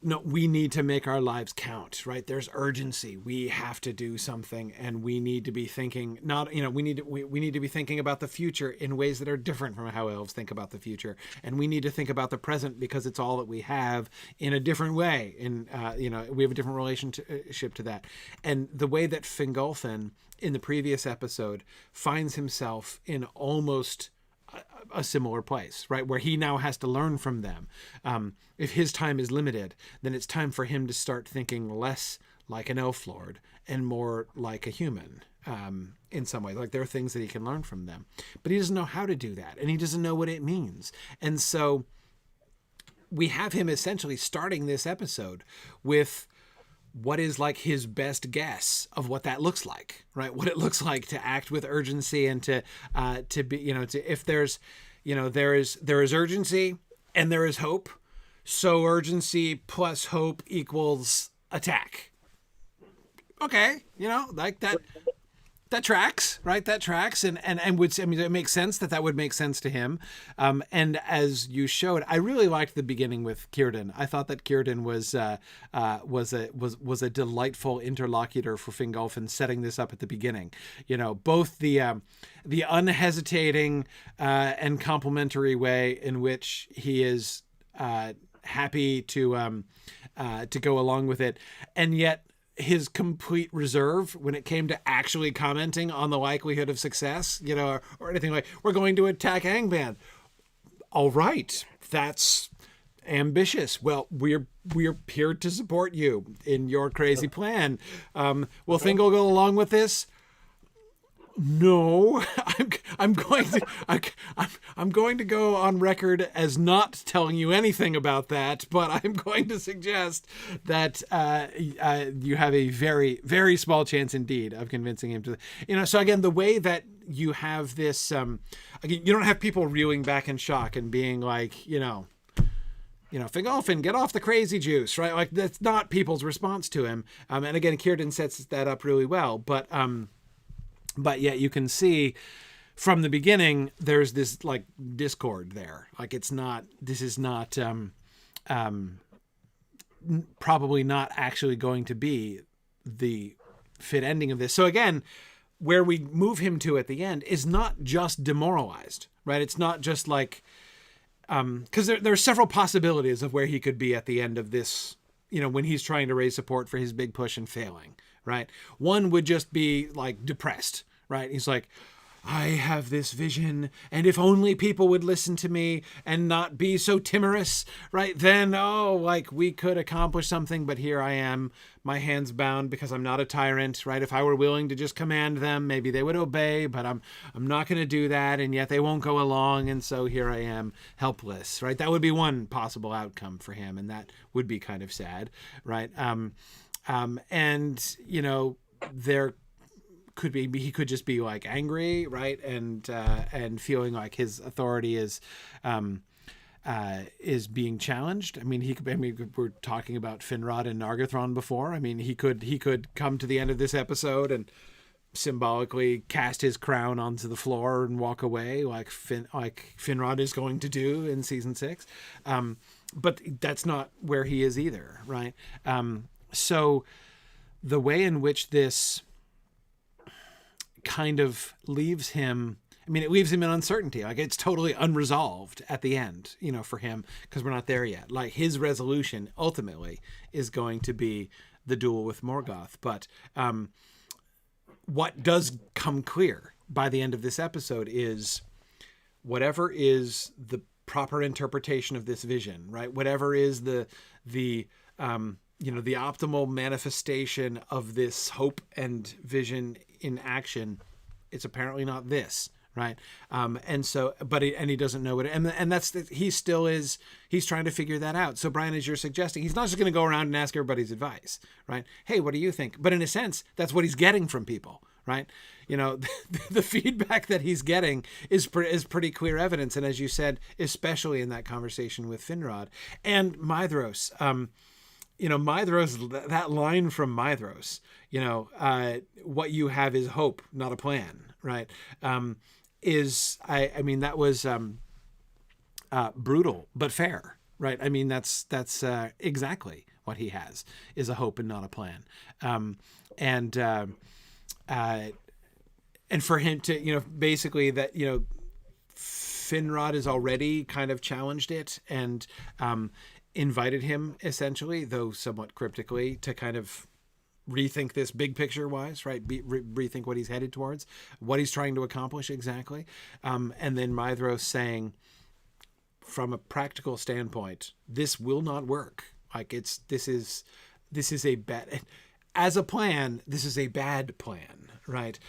no, we need to make our lives count, right? There's urgency. We have to do something, and we need to be thinking we need to be thinking about the future in ways that are different from how elves think about the future. And we need to think about the present because it's all that we have in a different way. And, we have a different relationship to that. And the way that Fingolfin in the previous episode finds himself in almost a similar place, right? Where he now has to learn from them. If his time is limited, then it's time for him to start thinking less like an elf lord and more like a human, in some ways. Like there are things that he can learn from them, but he doesn't know how to do that, and he doesn't know what it means. And so we have him essentially starting this episode with what is like his best guess of what that looks like, right? What it looks like to act with urgency and to be, if there's, there is urgency and there is hope. So urgency plus hope equals attack. Okay. Like that. That tracks, right? That tracks, and would, I mean, it makes sense that would make sense to him. And as you showed, I really liked the beginning with Círdan. I thought that Círdan was a delightful interlocutor for Fingolfin, setting this up at the beginning. You know, both the unhesitating and complimentary way in which he is happy to go along with it, and yet his complete reserve when it came to actually commenting on the likelihood of success, you know, or anything like, we're going to attack Angband. All right, that's ambitious. Well, we're here to support you in your crazy plan. Will Thingol go along with this? No, I'm going to go on record as not telling you anything about that, but I'm going to suggest that you have a very, very small chance indeed of convincing him to, you know. So again, the way that you have this, again, you don't have people reeling back in shock and being like, you know, Fingolfin, get off the crazy juice, right? Like, that's not people's response to him. And again, Círdan sets that up really well, but yet you can see from the beginning there's this like discord there. Like, this is not probably not actually going to be the fit ending of this. So again, where we move him to at the end is not just demoralized, right? It's not just like, because there are several possibilities of where he could be at the end of this, you know, when he's trying to raise support for his big push and failing, right? One would just be like depressed, right? He's like, I have this vision, and if only people would listen to me and not be so timorous, right? Then, like, we could accomplish something, but here I am, my hands bound because I'm not a tyrant, right? If I were willing to just command them, maybe they would obey, but I'm not going to do that, and yet they won't go along, and so here I am, helpless, right? That would be one possible outcome for him, and that would be kind of sad, right? And, you know, there could be, he could just be like angry, right, and feeling like his authority is being challenged. I mean, we're talking about Finrod and Nargothrond before. I mean, he could come to the end of this episode and symbolically cast his crown onto the floor and walk away, like Finrod is going to do in season 6. But that's not where he is either, right? So the way in which this kind of leaves him, I mean, it leaves him in uncertainty. Like, it's totally unresolved at the end, you know, for him, because we're not there yet. Like, his resolution ultimately is going to be the duel with Morgoth. But what does come clear by the end of this episode is whatever is the proper interpretation of this vision, right? Whatever is the optimal manifestation of this hope and vision in action, it's apparently not this, right? And so, he doesn't know what, and that's he's trying to figure that out. So Brian, as you're suggesting, he's not just going to go around and ask everybody's advice, right? Hey, what do you think? But in a sense, that's what he's getting from people, right? You know, the feedback that he's getting is pretty clear evidence. And as you said, especially in that conversation with Finrod and Maedhros, Maedhros, that line from Maedhros, what you have is hope, not a plan, right? That was brutal, but fair, right? I mean, that's exactly what he has, is a hope and not a plan. And for him to, basically that, Finrod has already kind of challenged it and, invited him essentially, though somewhat cryptically, to kind of rethink this big picture wise, right? Rethink what he's headed towards, what he's trying to accomplish exactly. And then Maedhros saying, from a practical standpoint, this will not work. Like, this is a bad, as a plan, this is a bad plan, right?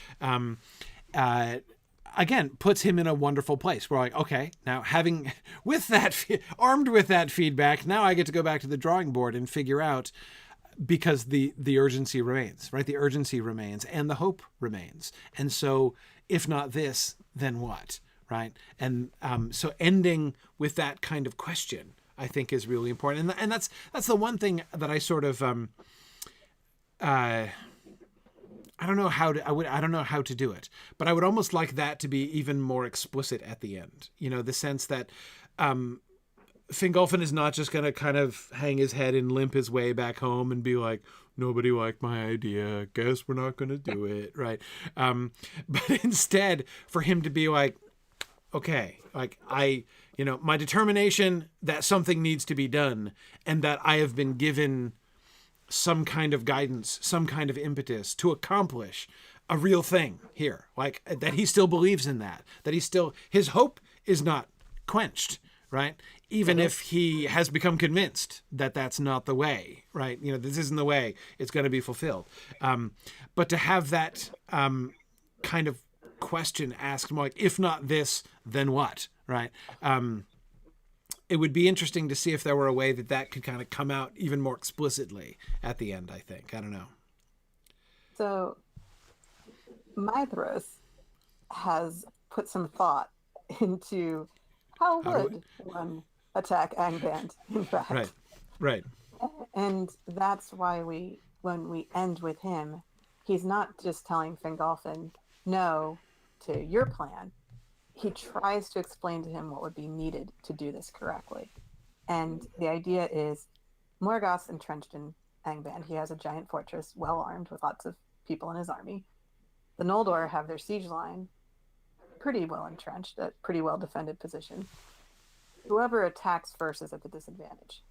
Again, puts him in a wonderful place. We're like, okay, now armed with that feedback, now I get to go back to the drawing board and figure out, because the urgency remains, right? The urgency remains and the hope remains. And so if not this, then what, right? And so ending with that kind of question, I think, is really important. And that's the one thing that I sort of, I don't know how to I don't know how to do it, but I would almost like that to be even more explicit at the end. You know, the sense that Fingolfin is not just going to kind of hang his head and limp his way back home and be like, nobody liked my idea, guess we're not going to do it, right? But instead for him to be like, okay, like my determination that something needs to be done and that I have been given some kind of guidance, some kind of impetus to accomplish a real thing here. Like that he still believes in that his hope is not quenched, right? Even if he has become convinced that that's not the way, right? You know, this isn't the way it's going to be fulfilled. But to have that kind of question asked, like, if not this, then what, right? It would be interesting to see if there were a way that could kind of come out even more explicitly at the end, I think. I don't know. So Maedhros has put some thought into how would one attack Angband, in fact. Right. And that's why when we end with him, he's not just telling Fingolfin no to your plan. He tries to explain to him what would be needed to do this correctly. And the idea is Morgoth's entrenched in Angband. He has a giant fortress, well armed with lots of people in his army. The Noldor have their siege line pretty well entrenched, a pretty well defended position. Whoever attacks first is at the disadvantage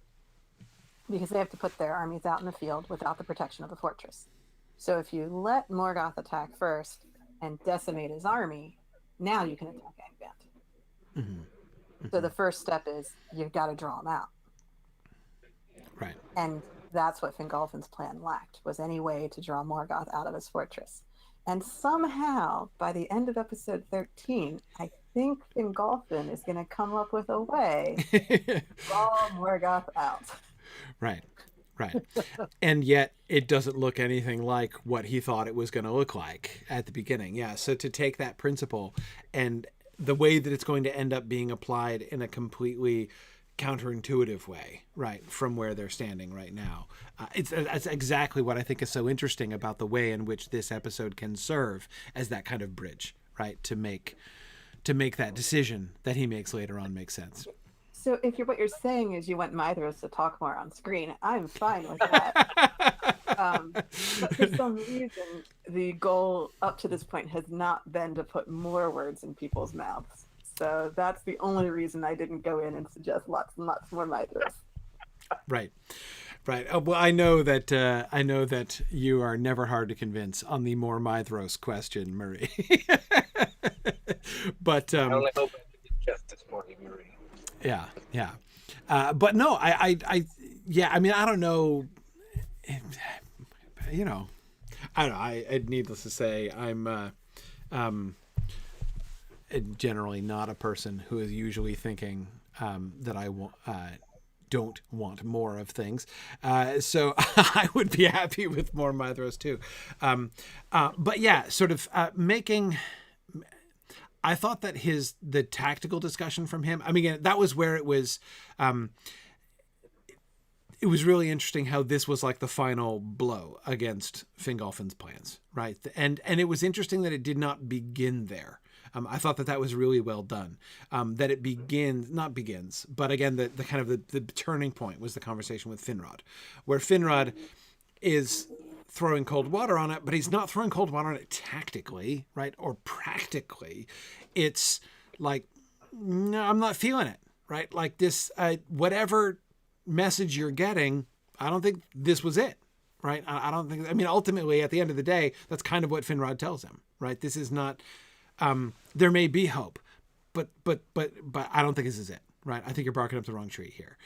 because they have to put their armies out in the field without the protection of the fortress. So if you let Morgoth attack first and decimate his army, now you can attack Angband. So the first step is you've got to draw him out. Right. And that's what Fingolfin's plan lacked, was any way to draw Morgoth out of his fortress. And somehow, by the end of episode 13, I think Fingolfin is going to come up with a way to draw Morgoth out. Right. And yet it doesn't look anything like what he thought it was going to look like at the beginning. Yeah. So to take that principle and the way that it's going to end up being applied in a completely counterintuitive way, right, from where they're standing right now. That's exactly what I think is so interesting about the way in which this episode can serve as that kind of bridge, right, to make that decision that he makes later on make sense. So if what you're saying is you want Maedhros to talk more on screen, I'm fine with that. But for some reason, the goal up to this point has not been to put more words in people's mouths. So that's the only reason I didn't go in and suggest lots and lots more Maedhros. Right. Well, I know that you are never hard to convince on the more Maedhros question, Marie. But I only hope I can get justice for you, Marie. Yeah. But no, I mean, I don't know. You know, I don't know. Needless to say, I'm generally not a person who is usually thinking that I don't want more of things. So I would be happy with more Maedhros too. But yeah, sort of making. I thought that the tactical discussion from him, I mean, again, that was where it was really interesting how this was like the final blow against Fingolfin's plans, right? And it was interesting that it did not begin there. I thought that was really well done. That it not begins, but again, the kind of the turning point was the conversation with Finrod, where Finrod is throwing cold water on it, but he's not throwing cold water on it tactically, right? Or practically. It's like, no, I'm not feeling it, right? Like this, whatever message you're getting, I don't think this was it, right? I don't think, I mean, ultimately at the end of the day, that's kind of what Finrod tells him, right? This is not, there may be hope, but I don't think this is it, right? I think you're barking up the wrong tree here.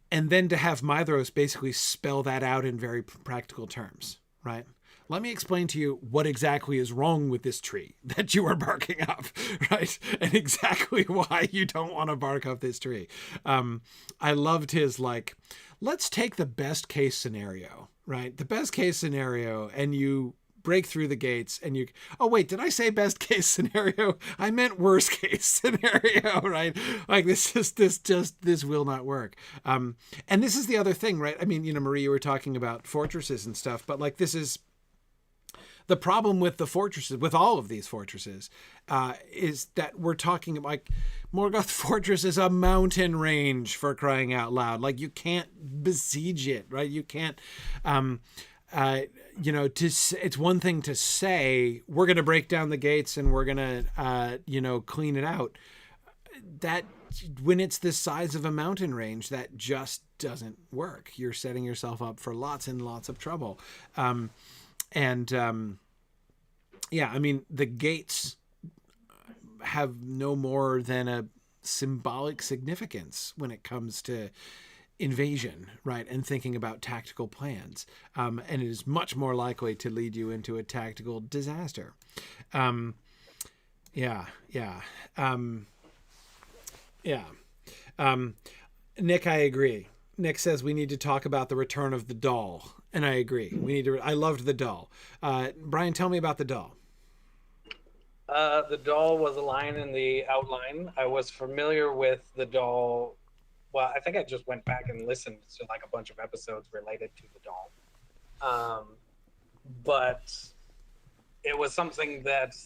And then to have Maedhros basically spell that out in very practical terms, right? Let me explain to you what exactly is wrong with this tree that you are barking up, right? And exactly why you don't want to bark up this tree. I loved his, like, let's take the best case scenario, right? The best case scenario, and you break through the gates and you, oh wait, did I say best case scenario? I meant worst case scenario, right? Like this will not work. And this is the other thing, right? I mean, you know, Marie, you were talking about fortresses and stuff, but like this is The problem with the fortresses, with all of these fortresses, is that we're talking like Morgoth Fortress is a mountain range, for crying out loud. Like, you can't besiege it, right? You can't, it's one thing to say, we're going to break down the gates and we're going to, clean it out. That, when it's the size of a mountain range, that just doesn't work. You're setting yourself up for lots and lots of trouble. The gates have no more than a symbolic significance when it comes to invasion, right? And thinking about tactical plans. And it is much more likely to lead you into a tactical disaster. Nick, I agree. Nick says we need to talk about the return of the doll. And I agree. I loved the doll. Brian, tell me about the doll. The doll was a line in the outline. I was familiar with the doll. Well, I think I just went back and listened to like a bunch of episodes related to the doll. But it was something that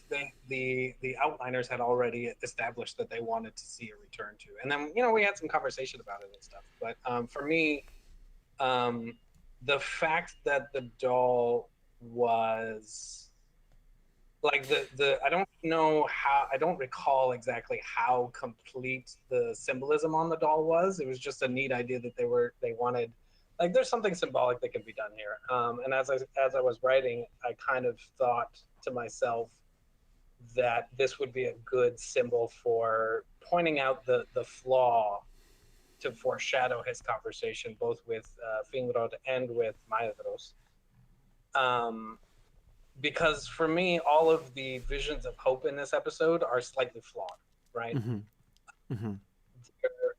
the outliners had already established that they wanted to see a return to. And then, we had some conversation about it and stuff. But for me, the fact that the doll was like I don't recall exactly how complete the symbolism on the doll was. It was just a neat idea that they wanted, like, there's something symbolic that can be done here. And as I was writing, I kind of thought to myself that this would be a good symbol for pointing out the flaw to foreshadow his conversation both with Finrod and with Maedhros. Because for me, all of the visions of hope in this episode are slightly flawed, right? Mm-hmm. Mm-hmm.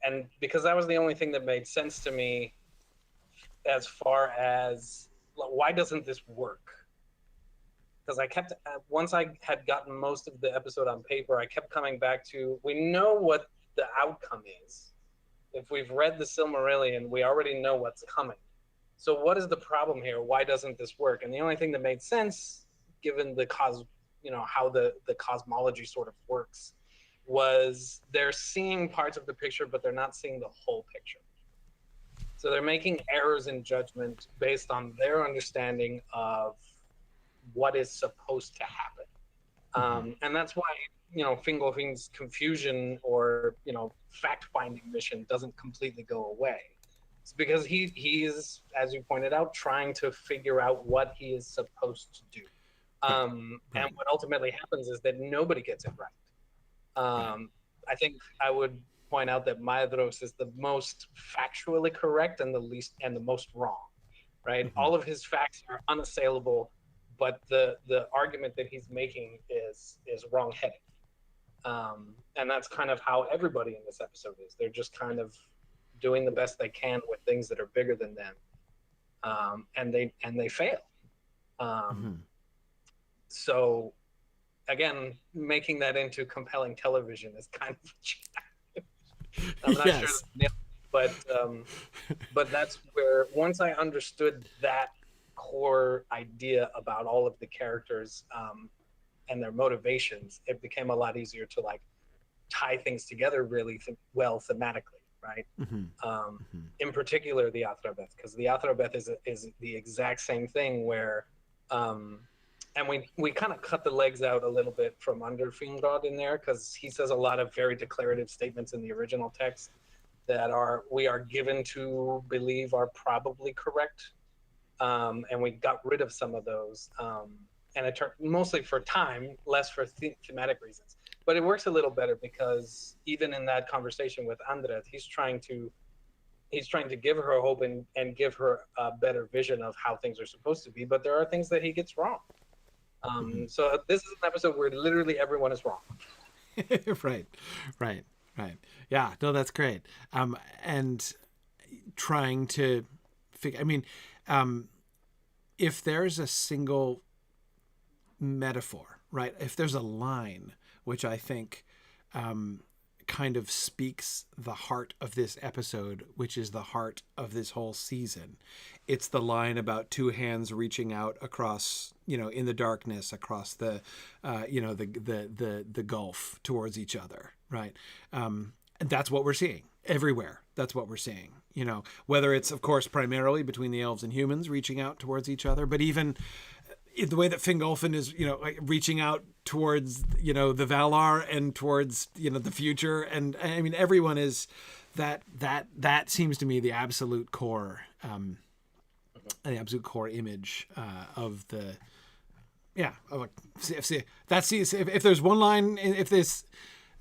And because that was the only thing that made sense to me as far as why doesn't this work? Because once I had gotten most of the episode on paper, I kept coming back to, we know what the outcome is. If we've read the Silmarillion, we already know what's coming. So what is the problem here? Why doesn't this work? And the only thing that made sense, given how the cosmology sort of works, was they're seeing parts of the picture, but they're not seeing the whole picture. So they're making errors in judgment based on their understanding of what is supposed to happen. And that's why, Fingolfin's confusion or, fact-finding mission doesn't completely go away. It's because he is, as you pointed out, trying to figure out what he is supposed to do. And what ultimately happens is that nobody gets it right. I think I would point out that Maedhros is the most factually correct and the most wrong, right? Mm-hmm. All of his facts are unassailable, but the argument that he's making is wrong-headed. And that's kind of how everybody in this episode is. They're just kind of doing the best they can with things that are bigger than them, and they fail. So, again, making that into compelling television is kind of I'm not sure, but that's where, once I understood that core idea about all of the characters and their motivations, it became a lot easier to tie things together really well thematically. Right. In particular, the Athrabeth, because the Athrabeth is the exact same thing where, and we kind of cut the legs out a little bit from under Finrod in there, because he says a lot of very declarative statements in the original text that we are given to believe are probably correct, and we got rid of some of those, and it turned mostly for time, less for thematic reasons. But it works a little better because even in that conversation with Andreth, he's trying to give her hope and give her a better vision of how things are supposed to be. But there are things that he gets wrong. So this is an episode where literally everyone is wrong. Right. Yeah, no, that's great. And trying to figure, if there's a single metaphor, right? If there's a line which I think kind kind of speaks the heart of this episode, which is the heart of this whole season. It's the line about two hands reaching out across, in the darkness, across the gulf towards each other, right? And that's what we're seeing everywhere. That's what we're seeing, whether it's, of course, primarily between the elves and humans reaching out towards each other, but even the way that Fingolfin is, reaching out towards, the Valar and towards, the future. And I mean, everyone is that seems to me the absolute core, image of the, that's, if there's one line, if this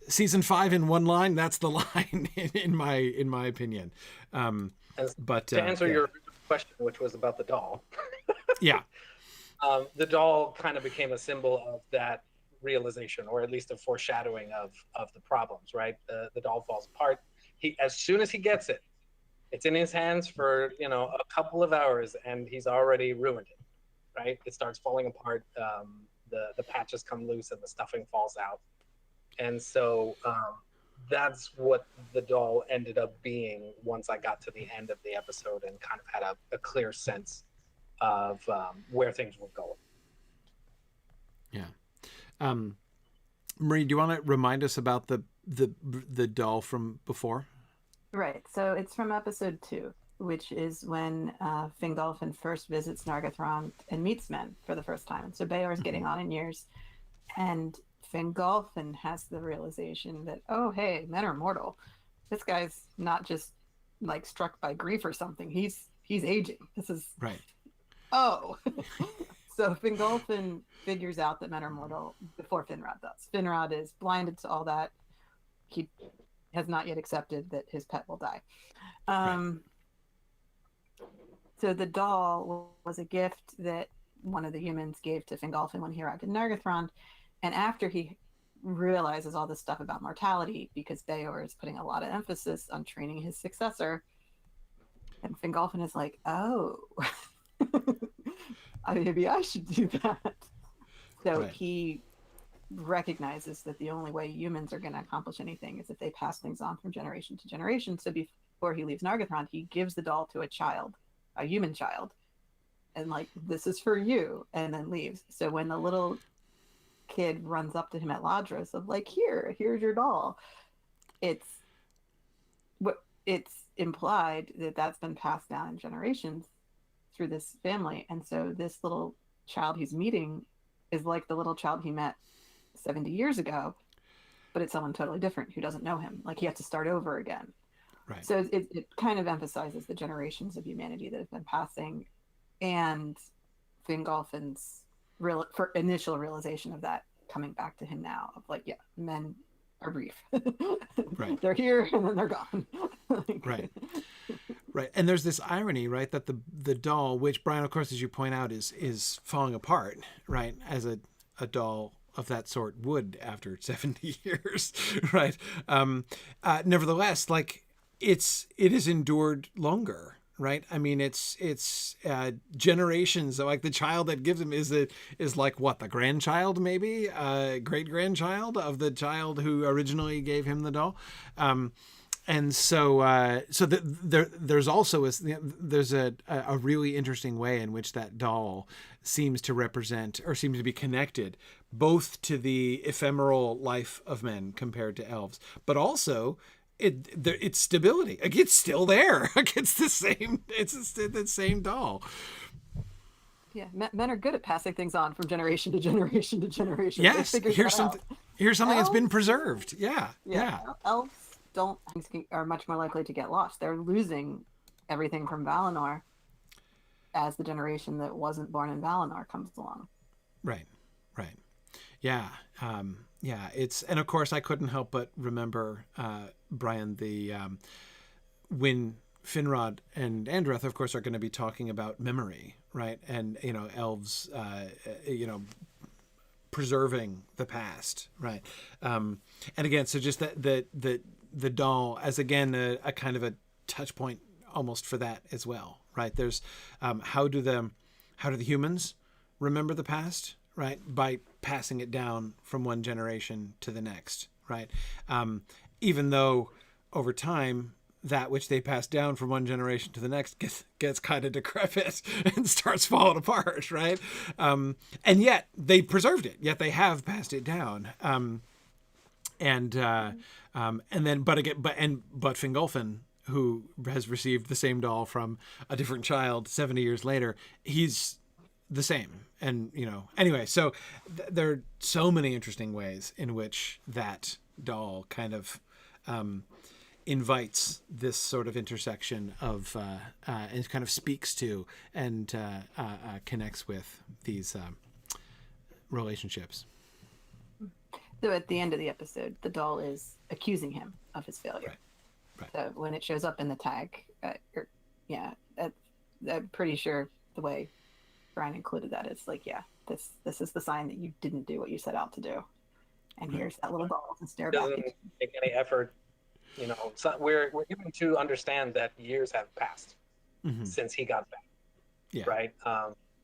season 5 in one line, that's the line in my opinion. But to answer your question, which was about the doll. Yeah. The doll kind of became a symbol of that realization, or at least a foreshadowing of the problems, right? The doll falls apart. As soon as he gets it, it's in his hands for, a couple of hours, and he's already ruined it, right? It starts falling apart. The patches come loose and the stuffing falls out. And so that's what the doll ended up being once I got to the end of the episode and kind of had a clear sense of where things were going. Yeah. Marie, do you want to remind us about the doll from before? Right. So it's from episode 2, which is when Fingolfin first visits Nargothrond and meets men for the first time. So Beor's getting on in years, and Fingolfin has the realization that, oh, hey, men are mortal. This guy's not just like struck by grief or something. He's aging. This is right. Oh. So Fingolfin figures out that men are mortal before Finrod does. Finrod is blinded to all that. He has not yet accepted that his pet will die. Right. So the doll was a gift that one of the humans gave to Fingolfin when he arrived in Nargothrond. And after he realizes all this stuff about mortality, because Beor is putting a lot of emphasis on training his successor, and Fingolfin is like, oh, maybe I should do that. So right. He recognizes that the only way humans are going to accomplish anything is if they pass things on from generation to generation. So before he leaves Nargothrond, he gives the doll to a human child, and like, this is for you, and then leaves. So when the little kid runs up to him at Ladros of like, here's your doll, it's implied that that's been passed down in generations through this family. And so this little child he's meeting is like the little child he met 70 years ago, but it's someone totally different who doesn't know him. Like, he has to start over again. Right. So it kind of emphasizes the generations of humanity that have been passing, and Fingolfin's initial realization of that coming back to him now, of like, yeah, men are brief. Right. They're here and then they're gone. Right. Right. And there's this irony, right, that the doll, which, Brian, of course, as you point out, is falling apart, right, as a doll of that sort would after 70 years, right? Nevertheless, like, it has endured longer, right? I mean, it's generations. So, like, the child that gives him is like what, the grandchild, maybe, great grandchild of the child who originally gave him the doll. And so there's also a really interesting way in which that doll seems to represent, or seems to be connected, both to the ephemeral life of men compared to elves, but also its stability. Like, it's still there. Like, it's the same doll. Yeah, men are good at passing things on from generation to generation to generation. Yes, here's something that's been preserved. Yeah. Elves are much more likely to get lost. They're losing everything from Valinor as the generation that wasn't born in Valinor comes along. Right. Yeah. And of course I couldn't help but remember, Brian, when Finrod and Andreth, of course, are going to be talking about memory, right? And, elves, preserving the past, right? And again, so just that the doll as, again, a kind of a touch point almost for that as well, right? There's how do the humans remember the past, right? By passing it down from one generation to the next, right? even though over time that which they pass down from one generation to the next gets kind of decrepit and starts falling apart, right? And yet they preserved it. Yet they have passed it down. And then, but Fingolfin, who has received the same doll from a different child 70 years later, he's the same. And, anyway, so there are so many interesting ways in which that doll kind of invites this sort of intersection of and kind of speaks to and connects with these relationships. So at the end of the episode, the doll is accusing him of his failure. Right. So when it shows up in the tag, I'm pretty sure the way Brian included that is like, this is the sign that you didn't do what you set out to do. And here's that little doll to stare back at you. Doesn't make any effort. So we're given to understand that years have passed since he got back. Yeah. Right.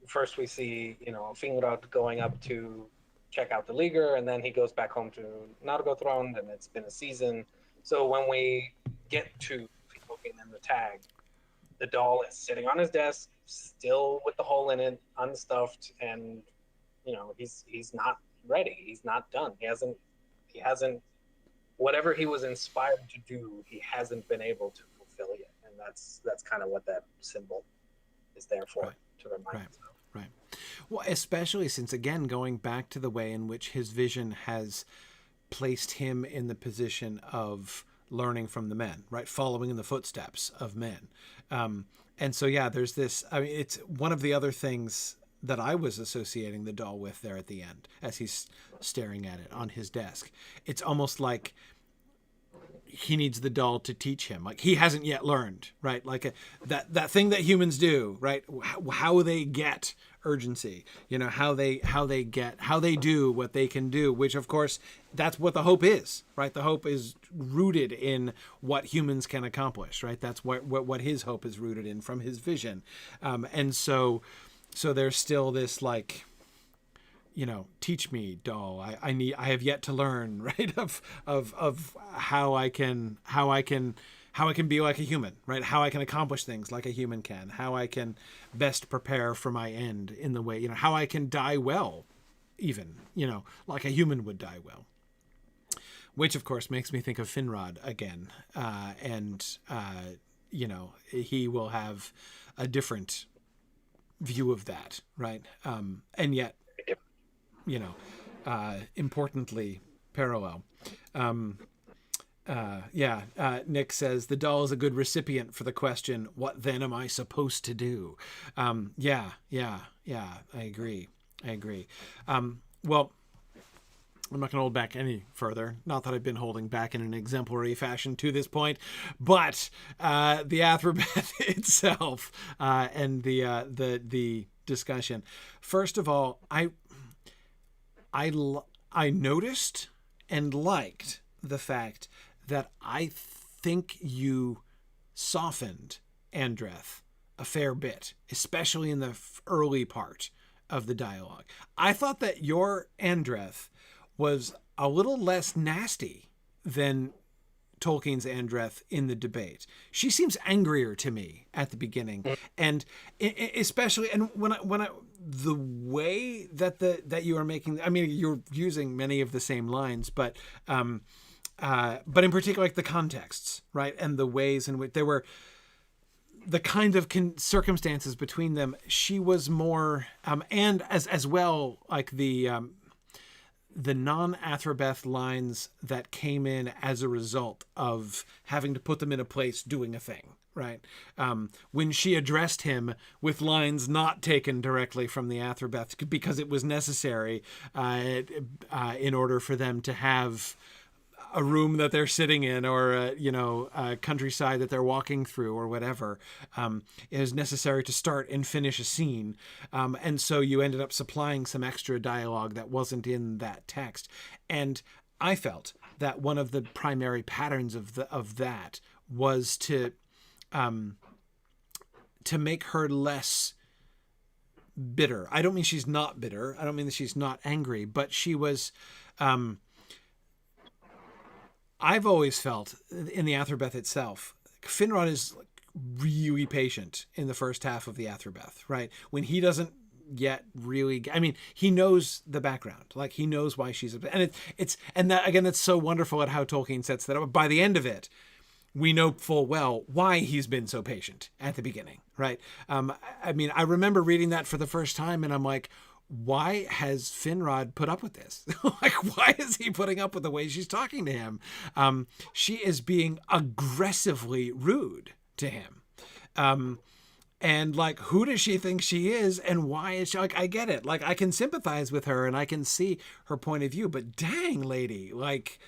First we see, Finrod going up to check out the Leaguer, and then he goes back home to Nargothrond, and it's been a season. So when we get to looking in the tag, the doll is sitting on his desk, still with the hole in it, unstuffed, and he's not ready. He's not done. He hasn't whatever he was inspired to do, he hasn't been able to fulfill yet. And that's kind of what that symbol is there for, to remind us of. Right. Well, especially since, again, going back to the way in which his vision has placed him in the position of learning from the men, right? Following in the footsteps of men. And so, there's this, it's one of the other things that I was associating the doll with there at the end, as he's staring at it on his desk. It's almost like he needs the doll to teach him, like he hasn't yet learned, right? Like that thing that humans do, right? How they get urgency, how they do what they can do, which of course that's what the hope is, right? The hope is rooted in what humans can accomplish, right? That's what his hope is rooted in from his vision. And so there's still this like, teach me, doll. I have yet to learn, right? Of how I can be like a human, right? How I can accomplish things like a human can, how I can best prepare for my end in the way, how I can die well, even, like a human would die well. Which of course makes me think of Finrod again. He will have a different view of that, right? And yet, importantly parallel. Nick says the doll is a good recipient for the question, what then am I supposed to do? I agree. Well, I'm not going to hold back any further. Not that I've been holding back in an exemplary fashion to this point, but the Athrabeth itself and the discussion. First of all, I noticed and liked the fact that I think you softened Andreth a fair bit, especially in the early part of the dialogue. I thought that your Andreth was a little less nasty than Tolkien's Andreth in the debate. She seems angrier to me at the beginning, and especially, and when I the way that you are making, you're using many of the same lines, but in particular, like the contexts, right, and the ways in which there were the kind of circumstances between them. She was more, and as well, like the non-Athrabeth lines that came in as a result of having to put them in a place doing a thing, right? When she addressed him with lines not taken directly from the Athrabeth because it was necessary in order for them to have a room that they're sitting in, or a countryside that they're walking through, or whatever, is necessary to start and finish a scene, and so you ended up supplying some extra dialogue that wasn't in that text. And I felt that one of the primary patterns of that was to make her less bitter. I don't mean she's not bitter. I don't mean that she's not angry, but she was. I've always felt in the Athrabeth itself, Finrod is like really patient in the first half of the Athrabeth, right? When he doesn't yet really, I mean, he knows the background, like he knows why she's, and and that again, that's so wonderful at how Tolkien sets that up. By the end of it, we know full well why he's been so patient at the beginning, right? I mean, I remember reading that for the first time, and I'm like, why has Finrod put up with this? Like, why is he putting up with the way she's talking to him? She is being aggressively rude to him. And like, who does she think she is? And why is she like, I get it. Like, I can sympathize with her and I can see her point of view, but dang, lady, like,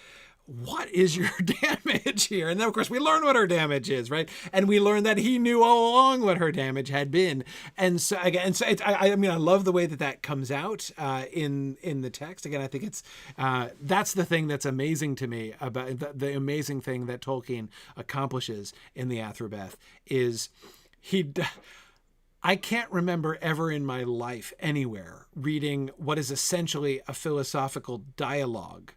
what is your damage here? And then, of course, we learn what her damage is, right? And we learn that he knew all along what her damage had been. And so, again, I mean, I love the way that comes out in the text. Again, I think it's that's the thing that's amazing to me about the amazing thing that Tolkien accomplishes in the Athrabeth is I can't remember ever in my life anywhere reading what is essentially a philosophical dialogue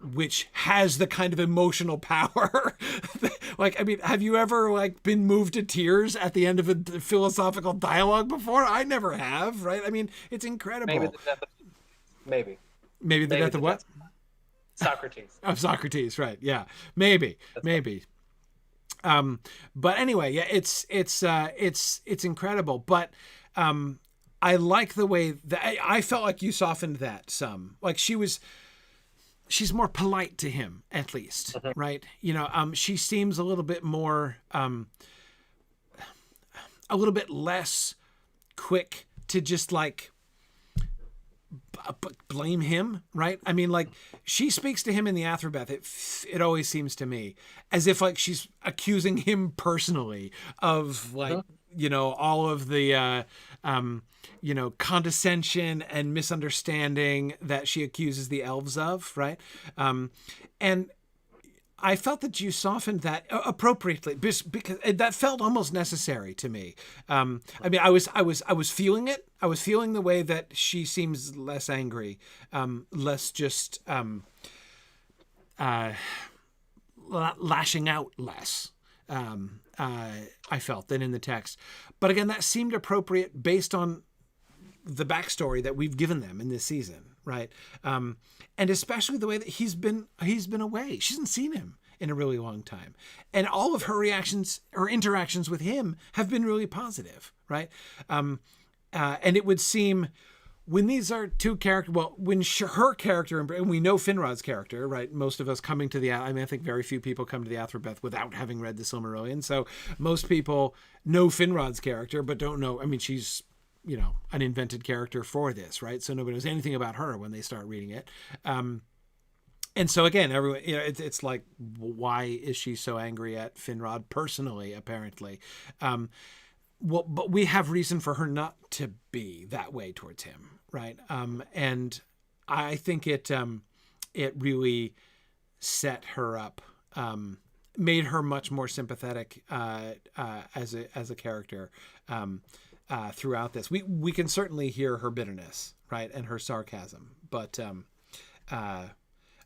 which has the kind of emotional power. Like, I mean, have you ever like been moved to tears at the end of a philosophical dialogue before? I never have, right? I mean, it's incredible. Maybe the death of what? Socrates. Of Socrates, right? Yeah, maybe. But anyway, yeah, it's incredible. But I like the way that I felt like you softened that some. Like she's more polite to him, at least, right? You know, she seems a little bit more, a little bit less quick to just like blame him, right? I mean, like she speaks to him in the Athrabeth. It always seems to me as if like she's accusing him personally of like, you know, all of the, you know, condescension and misunderstanding that she accuses the elves of, right? And I felt that you softened that appropriately because that felt almost necessary to me. I mean, I was feeling it. I was feeling the way that she seems less angry, less just lashing out less. I felt than in the text, but again, that seemed appropriate based on the backstory that we've given them in this season, right? And especially the way that he's been away. She hasn't seen him in a really long time, and all of her interactions with him have been really positive, right? And it would seem when these are two characters, well, when her character, and we know Finrod's character, right? Most of us coming to I mean, I think very few people come to the Athrabeth without having read the Silmarillion. So most people know Finrod's character, but don't know, I mean, she's, you know, an invented character for this, right? So nobody knows anything about her when they start reading it. And so again, everyone, you know, it's like, why is she so angry at Finrod personally, apparently? Well, but we have reason for her not to be that way towards him, right? And I think it really set her up, made her much more sympathetic as a character throughout this. We can certainly hear her bitterness, right, and her sarcasm, but yeah.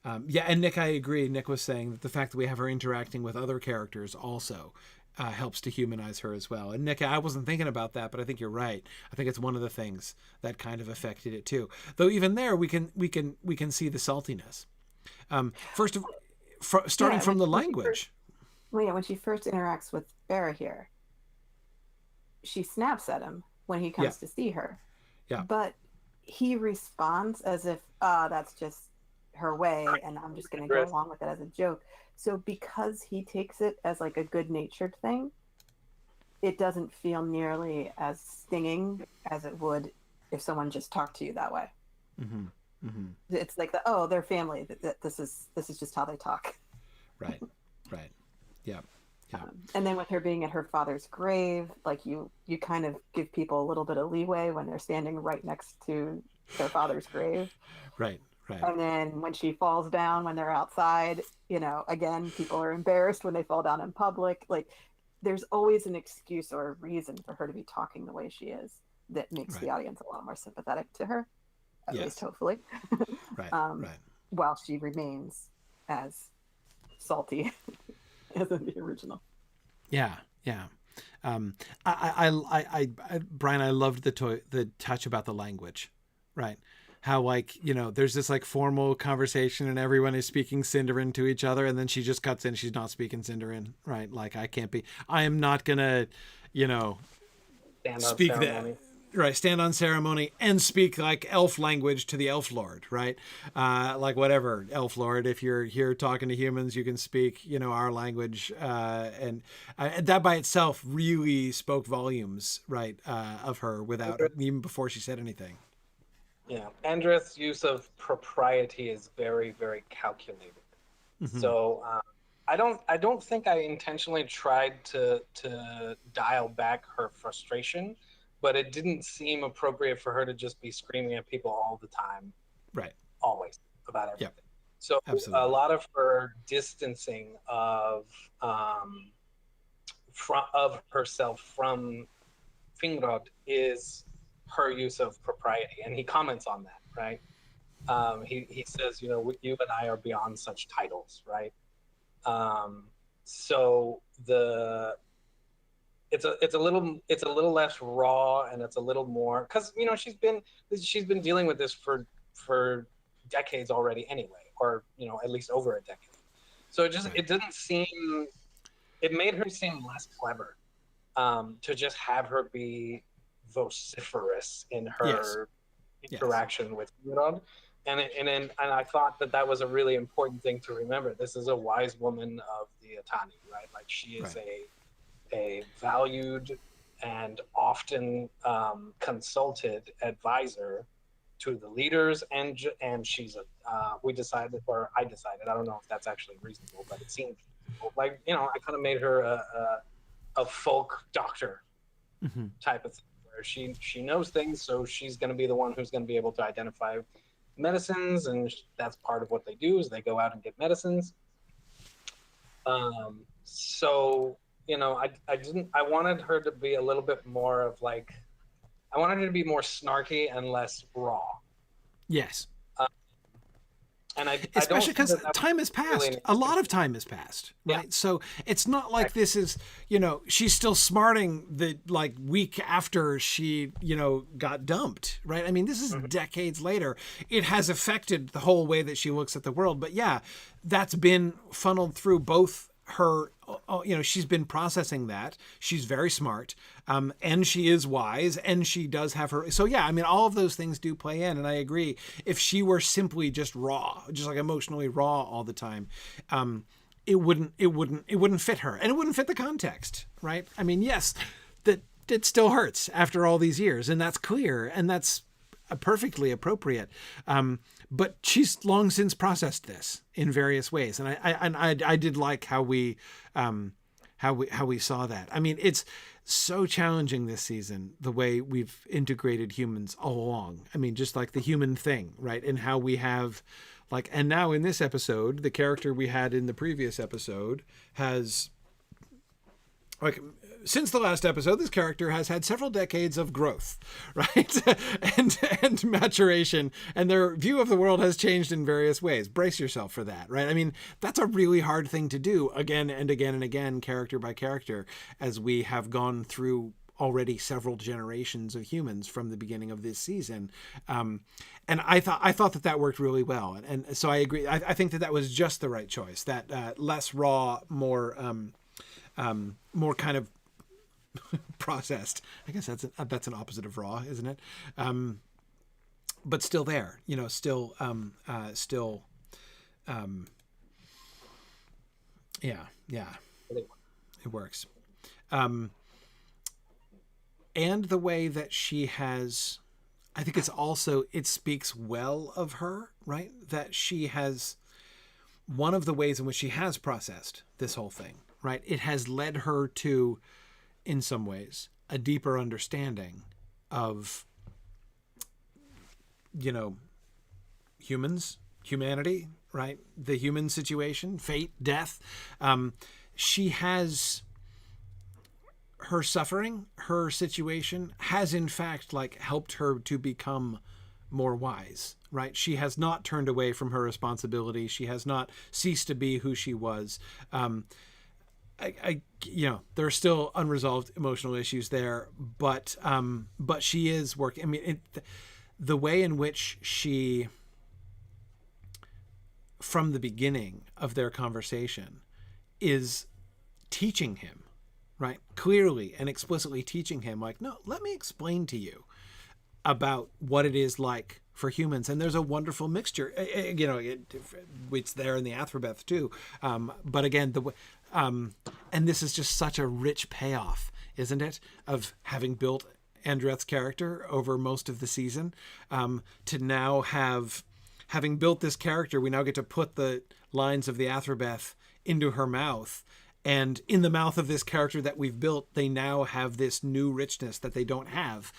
And Nick, I agree. Nick was saying that the fact that we have her interacting with other characters also helps to humanize her as well. And Nick, I wasn't thinking about that, but I think you're right. I think it's one of the things that kind of affected it too. Though even there, we can see the saltiness. First of starting from the language. When she first interacts with Barahir, she snaps at him when he comes to see her. Yeah. But he responds as if, that's just her way, and I'm just going to go along with it as a joke. So because he takes it as like a good-natured thing, it doesn't feel nearly as stinging as it would if someone just talked to you that way. Mm-hmm. Mm-hmm. It's like they're family. This is just how they talk. Right. Yeah. And then with her being at her father's grave, like you kind of give people a little bit of leeway when they're standing right next to their father's grave. Right. And then when she falls down when they're outside, you know, again, people are embarrassed when they fall down in public. Like there's always an excuse or a reason for her to be talking the way she is that makes the audience a lot more sympathetic to her, at least hopefully. Right. While she remains as salty as in the original. Yeah, yeah. I Brian, I loved the touch about the language, right? How, like, there's this like formal conversation and everyone is speaking Sindarin to each other, and then she just cuts in, she's not speaking Sindarin, right? Like, I am not gonna, Stand on speak ceremony. that. Right, stand on ceremony and speak like elf language to the elf lord, right? Like, whatever, elf lord, if you're here talking to humans, you can speak, our language, and that by itself really spoke volumes, right, of her without even before she said anything. Yeah, Andreth's use of propriety is very, very calculated. So I don't think I intentionally tried to dial back her frustration, but it didn't seem appropriate for her to just be screaming at people all the time, Right. always about everything. Yep. So Absolutely. a lot of her distancing of herself from Finrod is her use of propriety, and he comments on that, right? He says, you and I are beyond such titles, right? So it's a little less raw, and it's a little more, because she's been dealing with this for decades already anyway, or at least over a decade. So it didn't seem, it made her seem less clever, to just have her be vociferous in her interaction with Euron. And I thought that was a really important thing to remember. This is a wise woman of the Atani, right? Like, she is a valued and often consulted advisor to the leaders, and she's I decided, I don't know if that's actually reasonable, but it seemed like, I kind of made her a folk doctor type of thing, where she knows things, so she's going to be the one who's going to be able to identify medicines, and that's part of what they do, is they go out and get medicines. So I wanted her to be a little bit more of like, I wanted her to be more snarky and less raw. Yes. And especially because time has passed. Really, a lot of time has passed, right? Yeah. So it's not like this is, she's still smarting the like week after she, got dumped, right? I mean, this is decades later. It has affected the whole way that she looks at the world. But yeah, that's been funneled through both her, she's been processing that. She's very smart, and she is wise, and she does have her. So yeah, I mean, all of those things do play in, and I agree. If she were simply just raw, just like emotionally raw all the time, it wouldn't fit her, and it wouldn't fit the context, right? I mean, yes, that it still hurts after all these years, and that's clear, and that's perfectly appropriate. But she's long since processed this in various ways, and I did like how we saw that. I mean, it's so challenging this season, the way we've integrated humans all along. I mean, just like the human thing, right? And how we have, like, and now in this episode, the character we had in the previous episode has, like, since the last episode, this character has had several decades of growth, right? and maturation, and their view of the world has changed in various ways. Brace yourself for that, right? I mean, that's a really hard thing to do again and again and again, character by character, as we have gone through already several generations of humans from the beginning of this season. And I thought that worked really well. And so I agree. I think that was just the right choice, that less raw, more kind of processed. I guess that's an opposite of raw, isn't it? But still there, still, yeah, it works. And the way that she has, I think it speaks well of her, right? That she has, one of the ways in which she has processed this whole thing, right? It has led her to, in some ways, a deeper understanding of, humanity, right? The human situation, fate, death. She has, her suffering, her situation has in fact, like, helped her to become more wise, right? She has not turned away from her responsibility. She has not ceased to be who she was. There are still unresolved emotional issues there, but she is working. I mean, the way in which she, from the beginning of their conversation, is teaching him, right? Clearly and explicitly teaching him, like, no, let me explain to you about what it is like for humans. And there's a wonderful mixture, it's there in the Athrabeth too. But again, and this is just such a rich payoff, isn't it? Of having built Andreth's character over most of the season, to now having built this character, we now get to put the lines of the Athrabeth into her mouth. And in the mouth of this character that we've built, they now have this new richness that they don't have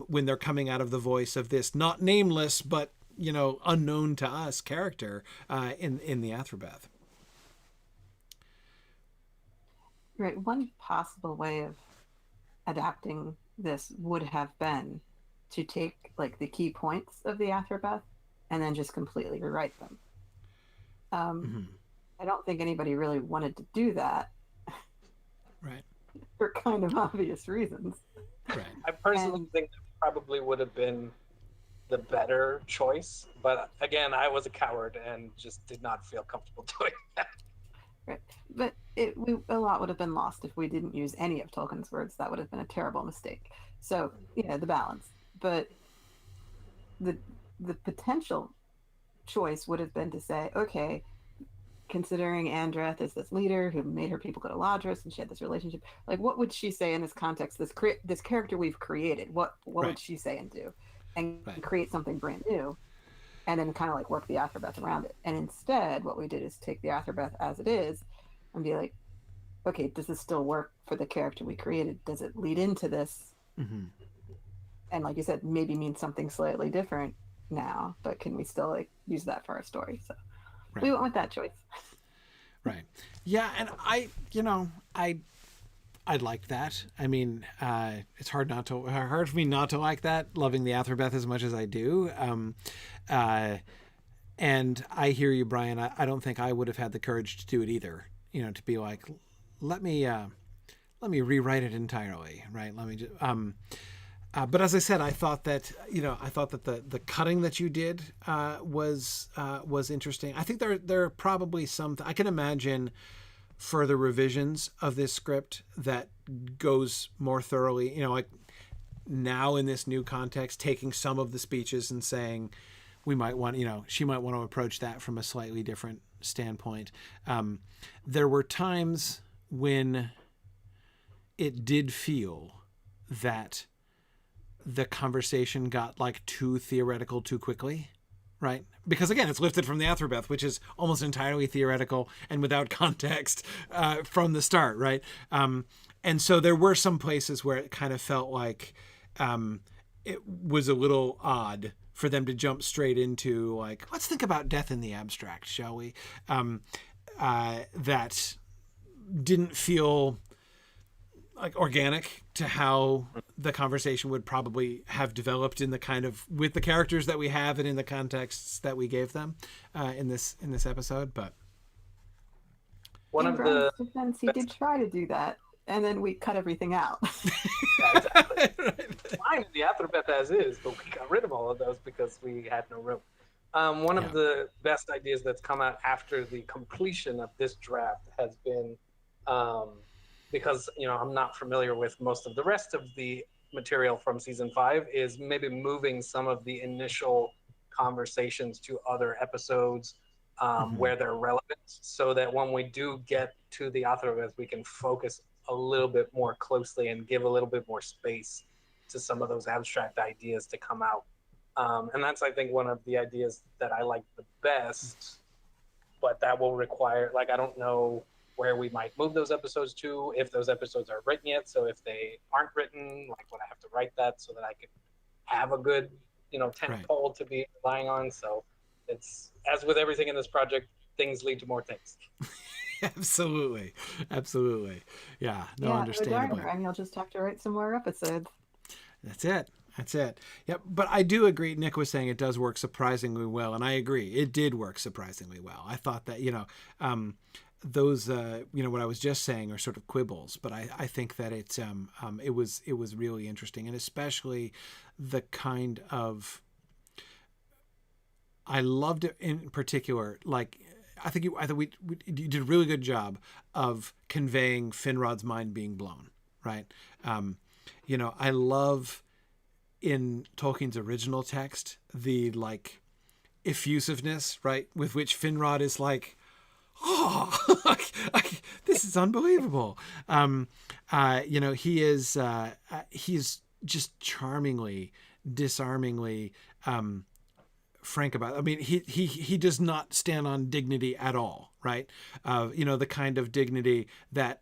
when they're coming out of the voice of this not nameless, but, unknown to us character in the Athrabeth. Right. One possible way of adapting this would have been to take like the key points of the Athrabeth and then just completely rewrite them. I don't think anybody really wanted to do that. Right. For kind of obvious reasons. Right. I personally think that probably would have been the better choice, but again, I was a coward and just did not feel comfortable doing that. Right. But a lot would have been lost if we didn't use any of Tolkien's words. That would have been a terrible mistake. So, the balance. But the potential choice would have been to say, okay, considering Andreth is this leader who made her people go to Ladris and she had this relationship, like what would she say in this context, this character we've created, what right. would she say and do, and right. create something brand new, and then kind of like work the Athrabeth around it. And instead what we did is take the Athrabeth as it is and be like, okay, does this still work for the character we created? Does it lead into this? Mm-hmm. And like you said, maybe mean something slightly different now, but can we still like use that for our story? So right. We went with that choice. Right. Yeah, and I like that. I mean, it's hard for me not to like that, loving the Athrabeth as much as I do. And I hear you, Brian. I don't think I would have had the courage to do it either. To be like, let me rewrite it entirely, right? Let me just. But as I said, I thought that the cutting that you did was interesting. I think there are probably some. I can imagine further revisions of this script that goes more thoroughly. Like now in this new context, taking some of the speeches and saying we might want. She might want to approach that from a slightly different standpoint. There were times when it did feel that the conversation got like too theoretical too quickly, right? Because again, it's lifted from the Athrabeth, which is almost entirely theoretical and without context from the start, right? And so there were some places where it kind of felt like it was a little odd for them to jump straight into like, let's think about death in the abstract, shall we? That didn't feel like organic to how the conversation would probably have developed in the kind of with the characters that we have and in the contexts that we gave them in this episode. But one of the defense, he did try to do that, and then we cut everything out. Yeah, exactly. Fine, the Athrabeth as is, but we got rid of all of those because we had no room. One of the best ideas that's come out after the completion of this draft has been. Because I'm not familiar with most of the rest of the material from season 5, is maybe moving some of the initial conversations to other episodes where they're relevant, so that when we do get to the Athrabeth, we can focus a little bit more closely and give a little bit more space to some of those abstract ideas to come out. And that's, I think, one of the ideas that I like the best, but that will require, like, I don't know where we might move those episodes to, if those episodes are written yet. So if they aren't written, like, would I have to write that so that I could have a good, tent pole to be relying on? So it's, as with everything in this project, things lead to more things. Absolutely. Yeah. No, understandable. And you'll just have to write some more episodes. That's it. That's it. Yep. But I do agree. Nick was saying it does work surprisingly well, and I agree. It did work surprisingly well. I thought that those what I was just saying are sort of quibbles, but I think that it was really interesting, and especially the kind of, I loved it in particular. Like I think you did a really good job of conveying Finrod's mind being blown. Right. I love in Tolkien's original text the like effusiveness, right, with which Finrod is like, oh, this is unbelievable. He's just charmingly, disarmingly frank about it. I mean, he does not stand on dignity at all, right? The kind of dignity that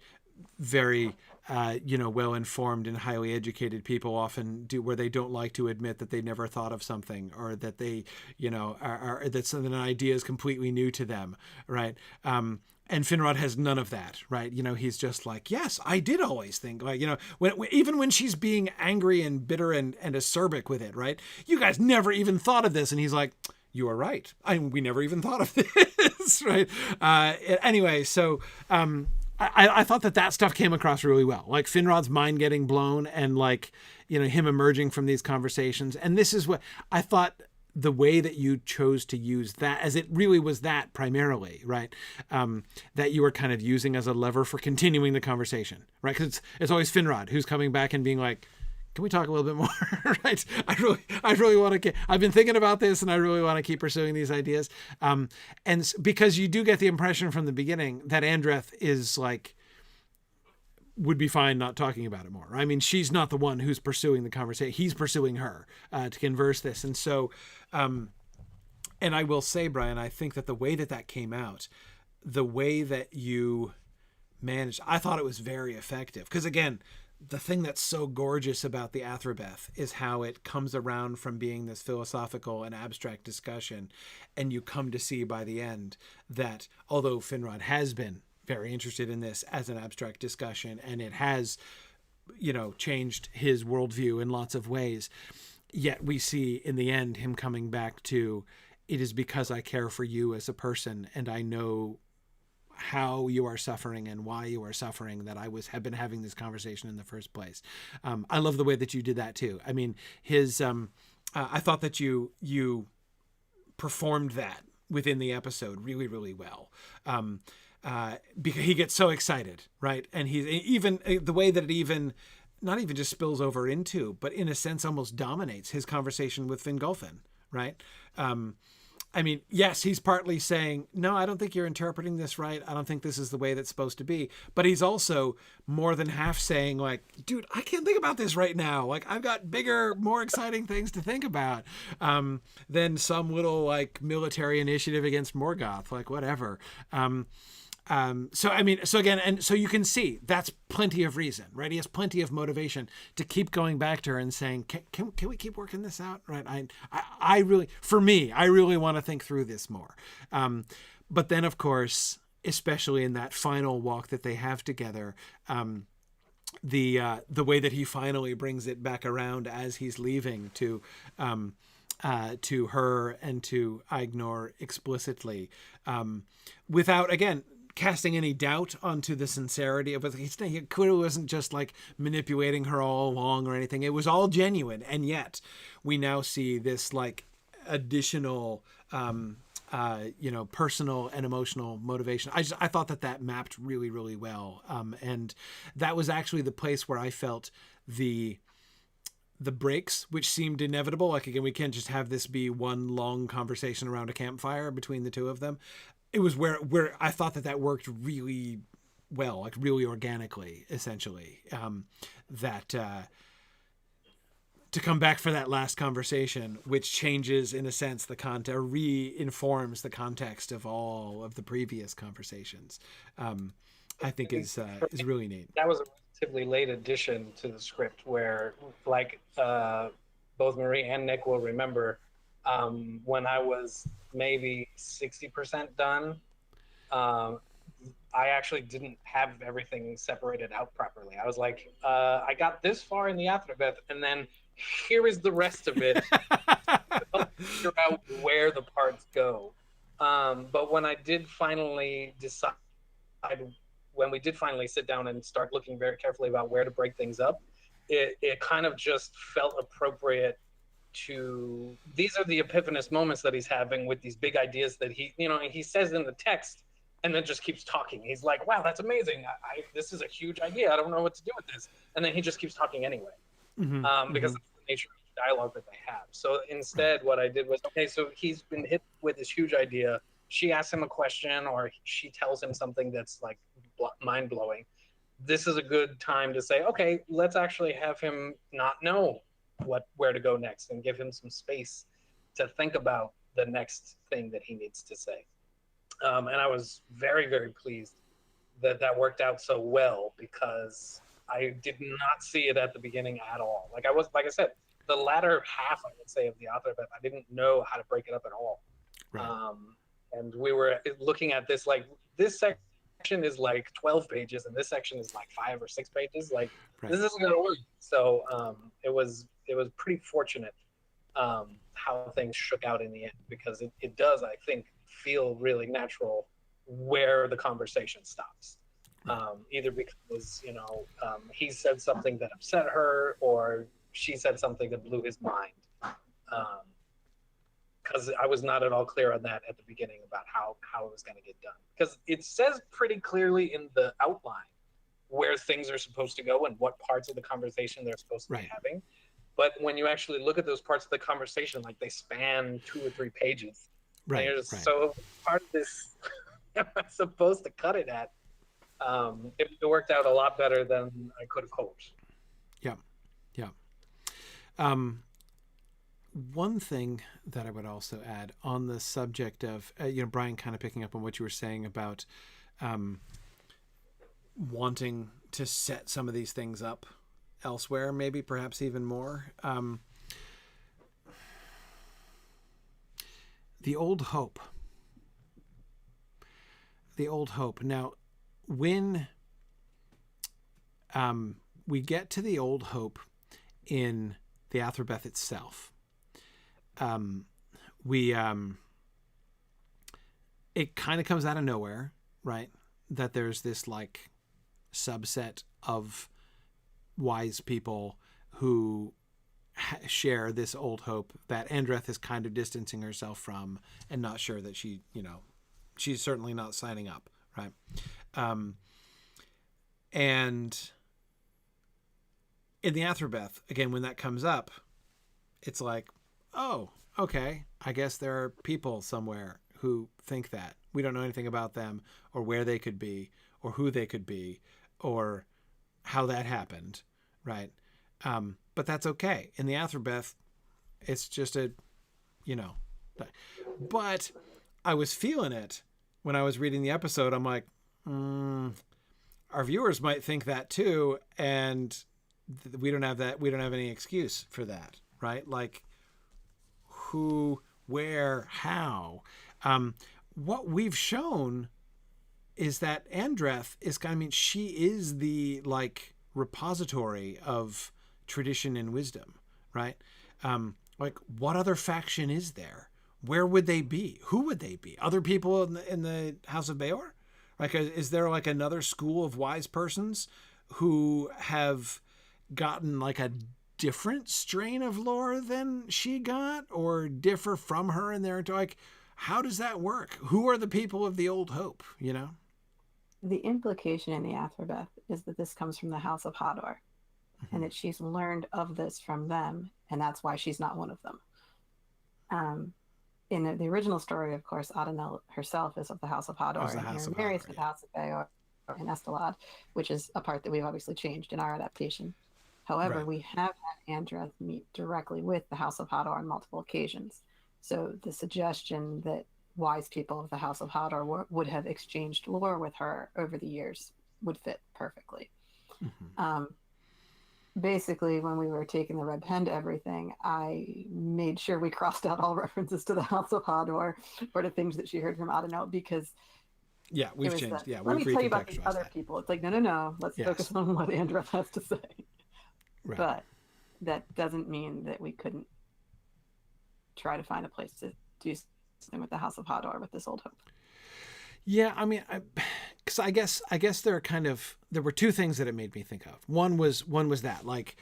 very well-informed and highly educated people often do, where they don't like to admit that they never thought of something, or that they, are that an idea is completely new to them, right? And Finrod has none of that, right? He's just like, yes, I did always think, like, even when she's being angry and bitter and acerbic with it, right? You guys never even thought of this. And he's like, you are right. We never even thought of this, right? Anyway, so, I thought that stuff came across really well, like Finrod's mind getting blown and like, him emerging from these conversations. And this is what I thought, the way that you chose to use that, as it really was that primarily, right? That you were kind of using as a lever for continuing the conversation, right? Because it's always Finrod who's coming back and being like, can we talk a little bit more? Right? I really want to. I've been thinking about this, and I really want to keep pursuing these ideas. And because you do get the impression from the beginning that Andreth is like, would be fine not talking about it more. I mean, she's not the one who's pursuing the conversation. He's pursuing her to converse this. And so, and I will say, Brian, I think that the way that came out, the way that you managed, I thought it was very effective. Because again, the thing that's so gorgeous about the Athrabeth is how it comes around from being this philosophical and abstract discussion. And you come to see by the end that although Finrod has been very interested in this as an abstract discussion, and it has, changed his worldview in lots of ways, yet we see in the end him coming back to, it is because I care for you as a person, and I know how you are suffering and why you are suffering, that have been having this conversation in the first place. I love the way that you did that too. I mean, I thought that you performed that within the episode really, really well. Because he gets so excited, right? And he's even the way that it even not even just spills over into, but in a sense almost dominates his conversation with Fingolfin, right? I mean, yes, he's partly saying, no, I don't think you're interpreting this right. I don't think this is the way that's supposed to be. But he's also more than half saying, like, dude, I can't think about this right now. Like, I've got bigger, more exciting things to think about than some little, like, military initiative against Morgoth, like, whatever. So again, and so you can see that's plenty of reason, right? He has plenty of motivation to keep going back to her and saying, can we keep working this out? Right. I really want to think through this more. But then of course, especially in that final walk that they have together, the way that he finally brings it back around as he's leaving to her and to Aignor explicitly, without, again, casting any doubt onto the sincerity of it. He clearly wasn't just like manipulating her all along or anything. It was all genuine. And yet we now see this like additional, personal and emotional motivation. I thought that mapped really, really well. And that was actually the place where I felt the breaks, which seemed inevitable. Like, again, we can't just have this be one long conversation around a campfire between the two of them. It was where I thought that worked really well, like really organically, essentially. To come back for that last conversation, which changes, in a sense, the content, or re-informs the context of all of the previous conversations, I think is really neat. That was a relatively late addition to the script where, like, both Marie and Nick will remember, when I was maybe 60% done, I actually didn't have everything separated out properly. I was like, I got this far in the Athrabeth, and then here is the rest of it. Help figure out where the parts go. But when I did finally decide, when we did finally sit down and start looking very carefully about where to break things up, it kind of just felt appropriate to, these are the epiphanous moments that he's having with these big ideas that he says in the text, and then just keeps talking. He's like, wow, that's amazing. This is a huge idea. I don't know what to do with this. And then he just keeps talking anyway, because that's the nature of the dialogue that they have. So instead, what I did was, okay, so he's been hit with this huge idea. She asks him a question, or she tells him something that's like mind-blowing. This is a good time to say, okay, let's actually have him not know where to go next, and give him some space to think about the next thing that he needs to say. And I was very, very pleased that worked out so well, because I did not see it at the beginning at all. Like I said, the latter half, I would say, of the Athrabeth, I didn't know how to break it up at all. Right. And we were looking at this, like, this section is like 12 pages, and this section is like 5 or 6 pages. Like, this isn't going to work. So it was pretty fortunate how things shook out in the end, because it does, I think, feel really natural where the conversation stops. Either because, he said something that upset her, or she said something that blew his mind. Because I was not at all clear on that at the beginning about how it was going to get done. Because it says pretty clearly in the outline where things are supposed to go and what parts of the conversation they're supposed to be having. But when you actually look at those parts of the conversation, like, they span 2 or 3 pages. Right. And you're just, so part of this am I supposed to cut it at? It worked out a lot better than I could have hoped. Yeah. One thing that I would also add on the subject of, Brian, kind of picking up on what you were saying about wanting to set some of these things up elsewhere, maybe perhaps even more. The Old Hope. Now, when we get to the Old Hope in the Athrabeth itself, it kind of comes out of nowhere, right? That there's this like subset of wise people who share this old hope that Andreth is kind of distancing herself from, and not sure that she's certainly not signing up, right? And in the Athrabeth, again, when that comes up, it's like, oh, okay, I guess there are people somewhere who think that. We don't know anything about them, or where they could be, or who they could be, or how that happened, right? But that's okay. In the Athrabeth, it's just but I was feeling it when I was reading the episode. I'm like, our viewers might think that too, and we don't have that. We don't have any excuse for that, right? Like, who, where, how? What we've shown is that Andreth is, she is the like repository of tradition and wisdom, right? Like, what other faction is there? Where would they be? Who would they be? Other people in the House of Beor? Like, is there like another school of wise persons who have gotten like a different strain of lore than she got, or differ from her in their, like, how does that work? Who are the people of the Old Hope, The implication in the Athrabeth is that this comes from the House of Hador, and that she's learned of this from them, and that's why she's not one of them. In the original story, of course, Adenel herself is of the House of Hador, and Mary's of the House of Beor and Estelad, which is a part that we've obviously changed in our adaptation. However, we have had Andreth meet directly with the House of Hador on multiple occasions. So the suggestion that wise people of the House of Hador would have exchanged lore with her over the years would fit perfectly. Basically, when we were taking the red pen to everything, I made sure we crossed out all references to the House of Hador or to things that she heard from Adenel, because we've changed. Let me tell you about these other people. It's like, no. Let's focus on what Andreth has to say. Right. But that doesn't mean that we couldn't try to find a place to do something with the House of Hador with this old hope. Yeah, I mean, because I guess there were two things that it made me think of. One was that, like,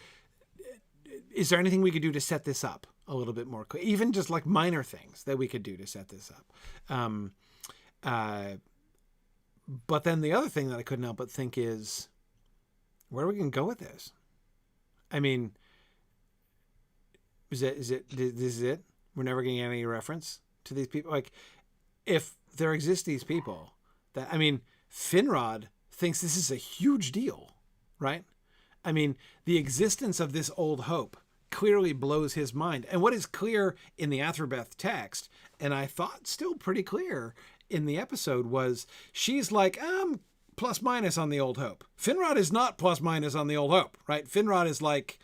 is there anything we could do to set this up a little bit more, even just like minor things that we could do to set this up. But then the other thing that I couldn't help but think is, where are we going to go with this? I mean, this is it? We're never going to get any reference to these people. Like, if there exist these people that, I mean, Finrod thinks this is a huge deal, right? I mean, the existence of this old hope clearly blows his mind. And what is clear in the Athrabeth text, and I thought still pretty clear in the episode, was she's like, plus minus on the old hope. Finrod is not plus minus on the old hope, right? Finrod is like,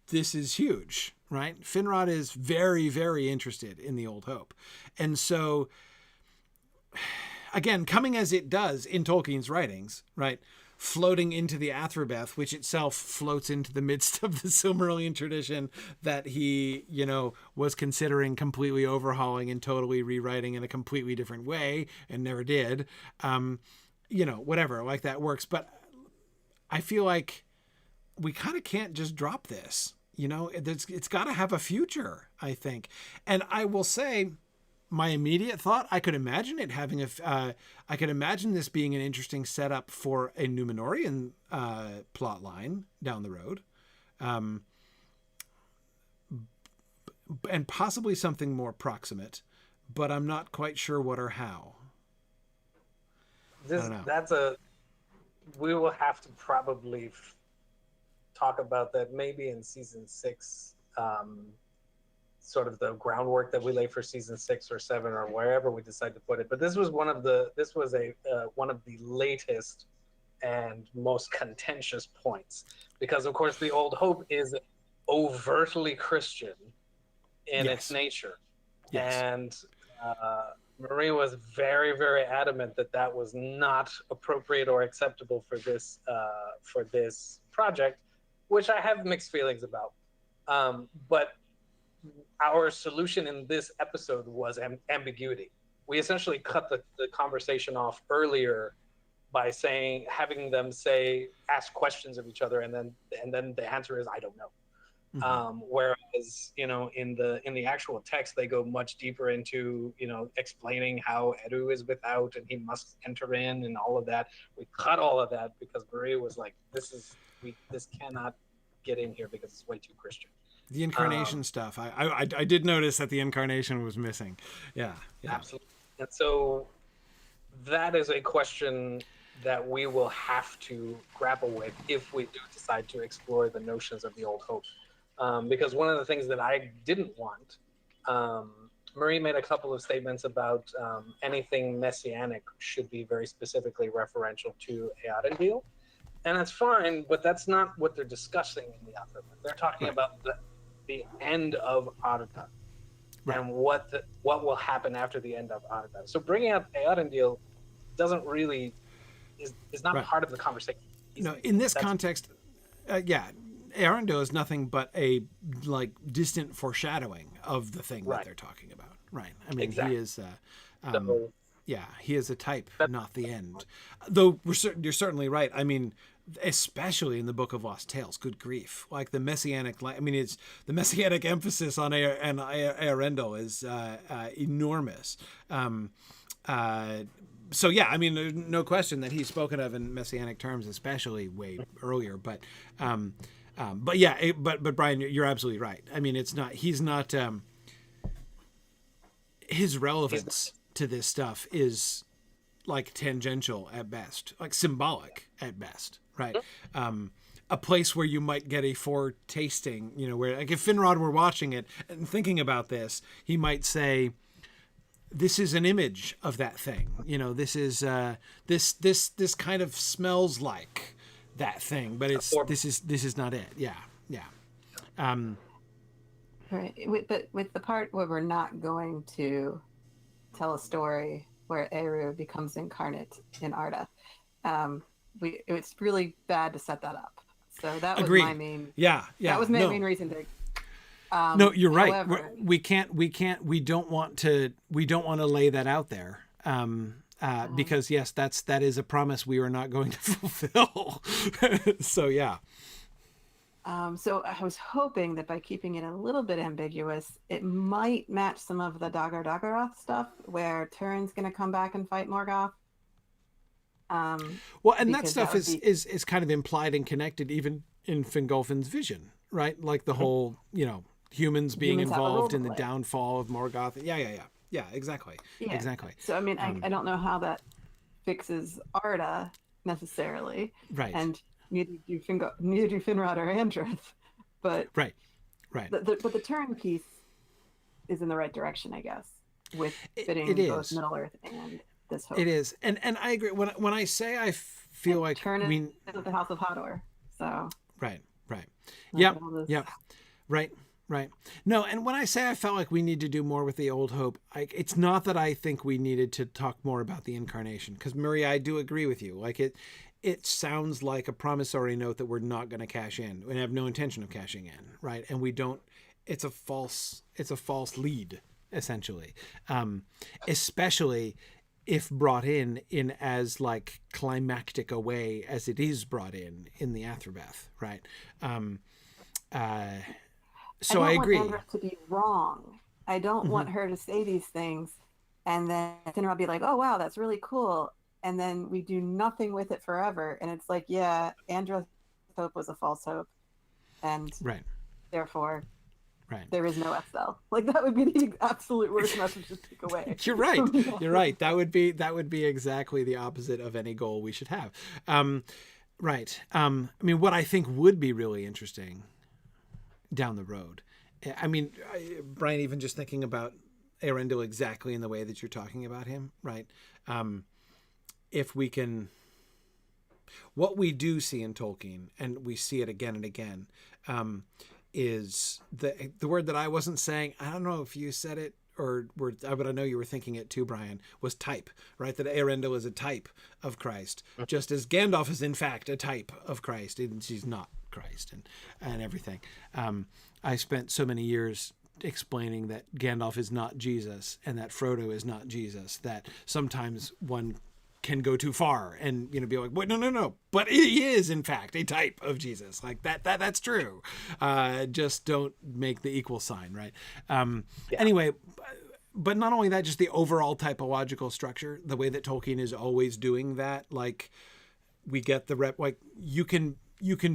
this is huge, right? Finrod is very, very interested in the old hope. And so, again, coming as it does in Tolkien's writings, right? Floating into the Athrabeth, which itself floats into the midst of the Silmarillion tradition that he, was considering completely overhauling and totally rewriting in a completely different way and never did. Whatever, like that works. But I feel like we kind of can't just drop this. It's got to have a future, I think. And I will say, my immediate thought, I could imagine it having I could imagine this being an interesting setup for a Númenórean plot line down the road, and possibly something more proximate, but I'm not quite sure what or how. We will have to probably talk about that maybe in season 6. Sort of the groundwork that we lay for season 6 or 7 or wherever we decide to put it. But this was one of the latest and most contentious points, because of course the Old Hope is overtly Christian in its nature. Yes. And Marie was very, very adamant that was not appropriate or acceptable for this project, which I have mixed feelings about. But our solution in this episode was ambiguity. We essentially cut the conversation off earlier by having them ask questions of each other, and then the answer is, I don't know. Mm-hmm. Whereas, in the actual text, they go much deeper into, explaining how Eru is without and he must enter in and all of that. We cut all of that because Marie was like, this cannot get in here because it's way too Christian. The incarnation stuff. I did notice that the incarnation was missing. Yeah. Absolutely. And so that is a question that we will have to grapple with if we do decide to explore the notions of the Old Hope. Because one of the things that I didn't want, Marie made a couple of statements about anything messianic should be very specifically referential to Eärendil. And that's fine, but that's not what they're discussing in the Athrabeth. They're talking about the end of Arda, and what will happen after the end of Arda. So bringing up Eärendil doesn't really is not part of the conversation. In this context, Eärendil is nothing but a distant foreshadowing of the thing that they're talking about. Right. I mean, exactly. He is. He is a type, not the end. Though you're certainly right. I mean, especially in the Book of Lost Tales, good grief! Like the messianic. It's the messianic emphasis on Eärendil is enormous. So yeah, I mean, there's no question that he's spoken of in messianic terms, especially way earlier. But Brian, you're absolutely right. I mean, he's not. His relevance to this stuff is like tangential at best, like symbolic at best, right? A place where you might get a foretasting, where like if Finrod were watching it and thinking about this, he might say, this is an image of that thing. This is this kind of smells like that thing, but this is not it. Yeah. Right. With the part where we're not going to tell a story where Eru becomes incarnate in Arda, it's really bad to set that up. So that was Agreed. my main. Yeah. That was my main reason to. No, you're right. However, We don't want to lay that out there. Because yes, that is a promise we are not going to fulfill. So yeah. So I was hoping that by keeping it a little bit ambiguous, it might match some of the Dagor stuff where Turin's going to come back and fight Morgoth. Well, and that stuff is kind of implied and connected even in Fingolfin's vision, right? Like the whole, humans being involved in the downfall of Morgoth. Yeah, exactly. Yeah. Exactly. So, I mean, I don't know how that fixes Arda necessarily. Right. And neither do Finrod or Andreth. But right. But the Turin piece is in the right direction, I guess, with fitting both Middle Earth and this hope. It is. And I agree. When I say I feel like Turin is the House of Hodor. So Right. Yep. Right. No, and when I say I felt like we need to do more with the Old Hope, it's not that I think we needed to talk more about the incarnation, because Marie, I do agree with you. Like it sounds like a promissory note that we're not going to cash in and have no intention of cashing in, right? And we don't. It's a false lead, essentially, especially if brought in as like climactic a way as it is brought in the Athrabeth, right? So I agree. I don't want Andreth to be wrong. I don't want her to say these things and then Finrod be like, oh, wow, that's really cool. And then we do nothing with it forever. And it's like, yeah, Andreth's hope was a false hope. And therefore, there is no Estelle. Like, that would be the absolute worst message to take away. You're right. You're right. That would be exactly the opposite of any goal we should have. Right. I mean, what I think would be really interesting down the road. I mean, Brian, even just thinking about Eärendil exactly in the way that you're talking about him, right? If we can, what we do see in Tolkien, and we see it again and again, is the word that I wasn't saying. I don't know if you said it but I know you were thinking it too, Brian, was type, right? That Eärendil is a type of Christ, just as Gandalf is in fact a type of Christ, and she's not Christ and everything. I spent so many years explaining that Gandalf is not Jesus and that Frodo is not Jesus, that sometimes one can go too far and be like, wait, no, but he is in fact a type of Jesus. Like that's true. Just don't make the equal sign, right? Anyway, but not only that, just the overall typological structure, the way that Tolkien is always doing that. Like we get like you can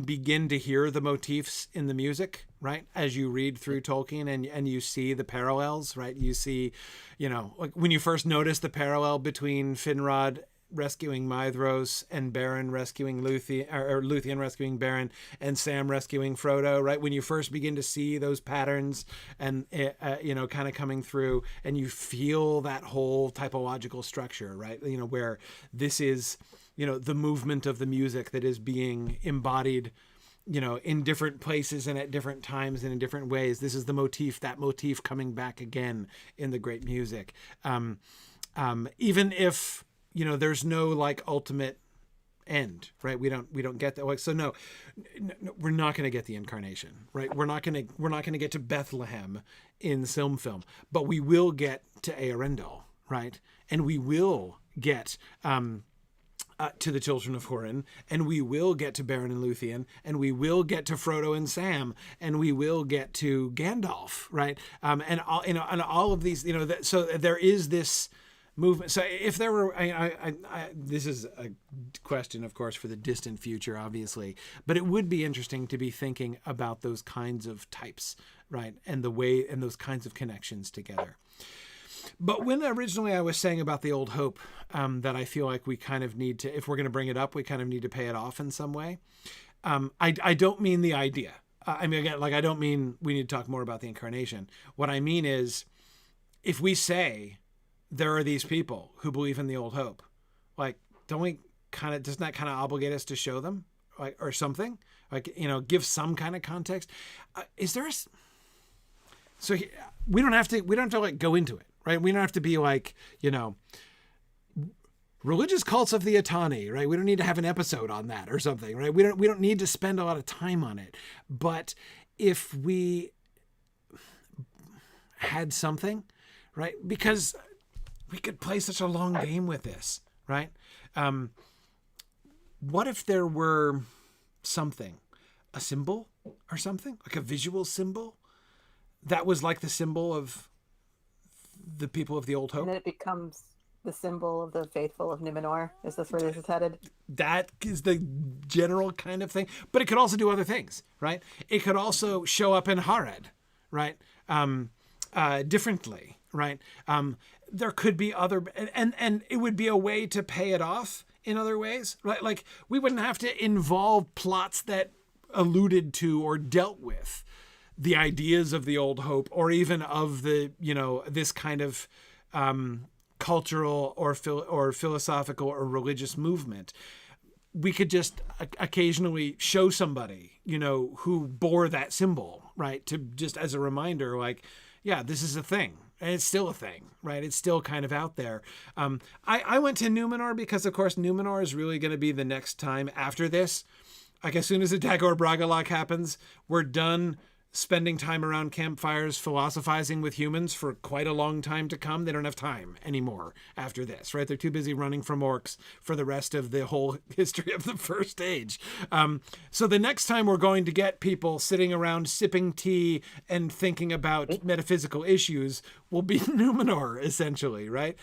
begin to hear the motifs in the music, right? As you read through Tolkien and you see the parallels, right? You see, like when you first notice the parallel between Finrod rescuing Maedhros and Beren rescuing Luthien, or Luthien rescuing Beren and Sam rescuing Frodo, right? When you first begin to see those patterns and, kind of coming through and you feel that whole typological structure, right? Where this is, the movement of the music that is being embodied, in different places and at different times and in different ways. This is that motif coming back again in the great music. Even if, there's no like ultimate end, right? We don't get that. Like, so no, we're not going to get the incarnation, right? We're not going to get to Bethlehem in Silmfilm, but we will get to Eärendil, right? And we will get, to the children of Hurin, and we will get to Beren and Luthien, and we will get to Frodo and Sam, and we will get to Gandalf, right? And all of these, so there is this movement. So if there were, this is a question, of course, for the distant future, obviously, but it would be interesting to be thinking about those kinds of types, right? And those kinds of connections together. But when originally I was saying about the Old Hope, that I feel like we kind of need to, if we're going to bring it up, we kind of need to pay it off in some way. I don't mean the idea. I mean, again, like I don't mean we need to talk more about the incarnation. What I mean is, if we say there are these people who believe in the Old Hope, like, doesn't that kind of obligate us to show them, like, or something, like, give some kind of context? So we don't have to like go into it. Right. We don't have to be like, religious cults of the Atani, right? We don't need to have an episode on that or something, right? We don't need to spend a lot of time on it. But if we had something, right? Because we could play such a long game with this, right? What if there were something, a symbol or something, like a visual symbol that was like the symbol of the people of the Old Hope? And then it becomes the symbol of the faithful of Numenor. Is this where this is headed? That is the general kind of thing. But it could also do other things, right? It could also show up in Harad, right? Differently, right? There could be other, and it would be a way to pay it off in other ways, right? Like, we wouldn't have to involve plots that alluded to or dealt with the ideas of the Old Hope, or even of the, this kind of cultural or philosophical or religious movement. We could just occasionally show somebody, who bore that symbol, right? To just as a reminder, like, yeah, this is a thing. And it's still a thing, right? It's still kind of out there. I went to Numenor because, of course, Numenor is really going to be the next time after this. Like, as soon as the Dagor Bragollach happens, we're done spending time around campfires philosophizing with humans for quite a long time to come. They don't have time anymore after this, right? They're too busy running from orcs for the rest of the whole history of the First Age. So the next time we're going to get people sitting around sipping tea and thinking about metaphysical issues will be Numenor, essentially, right?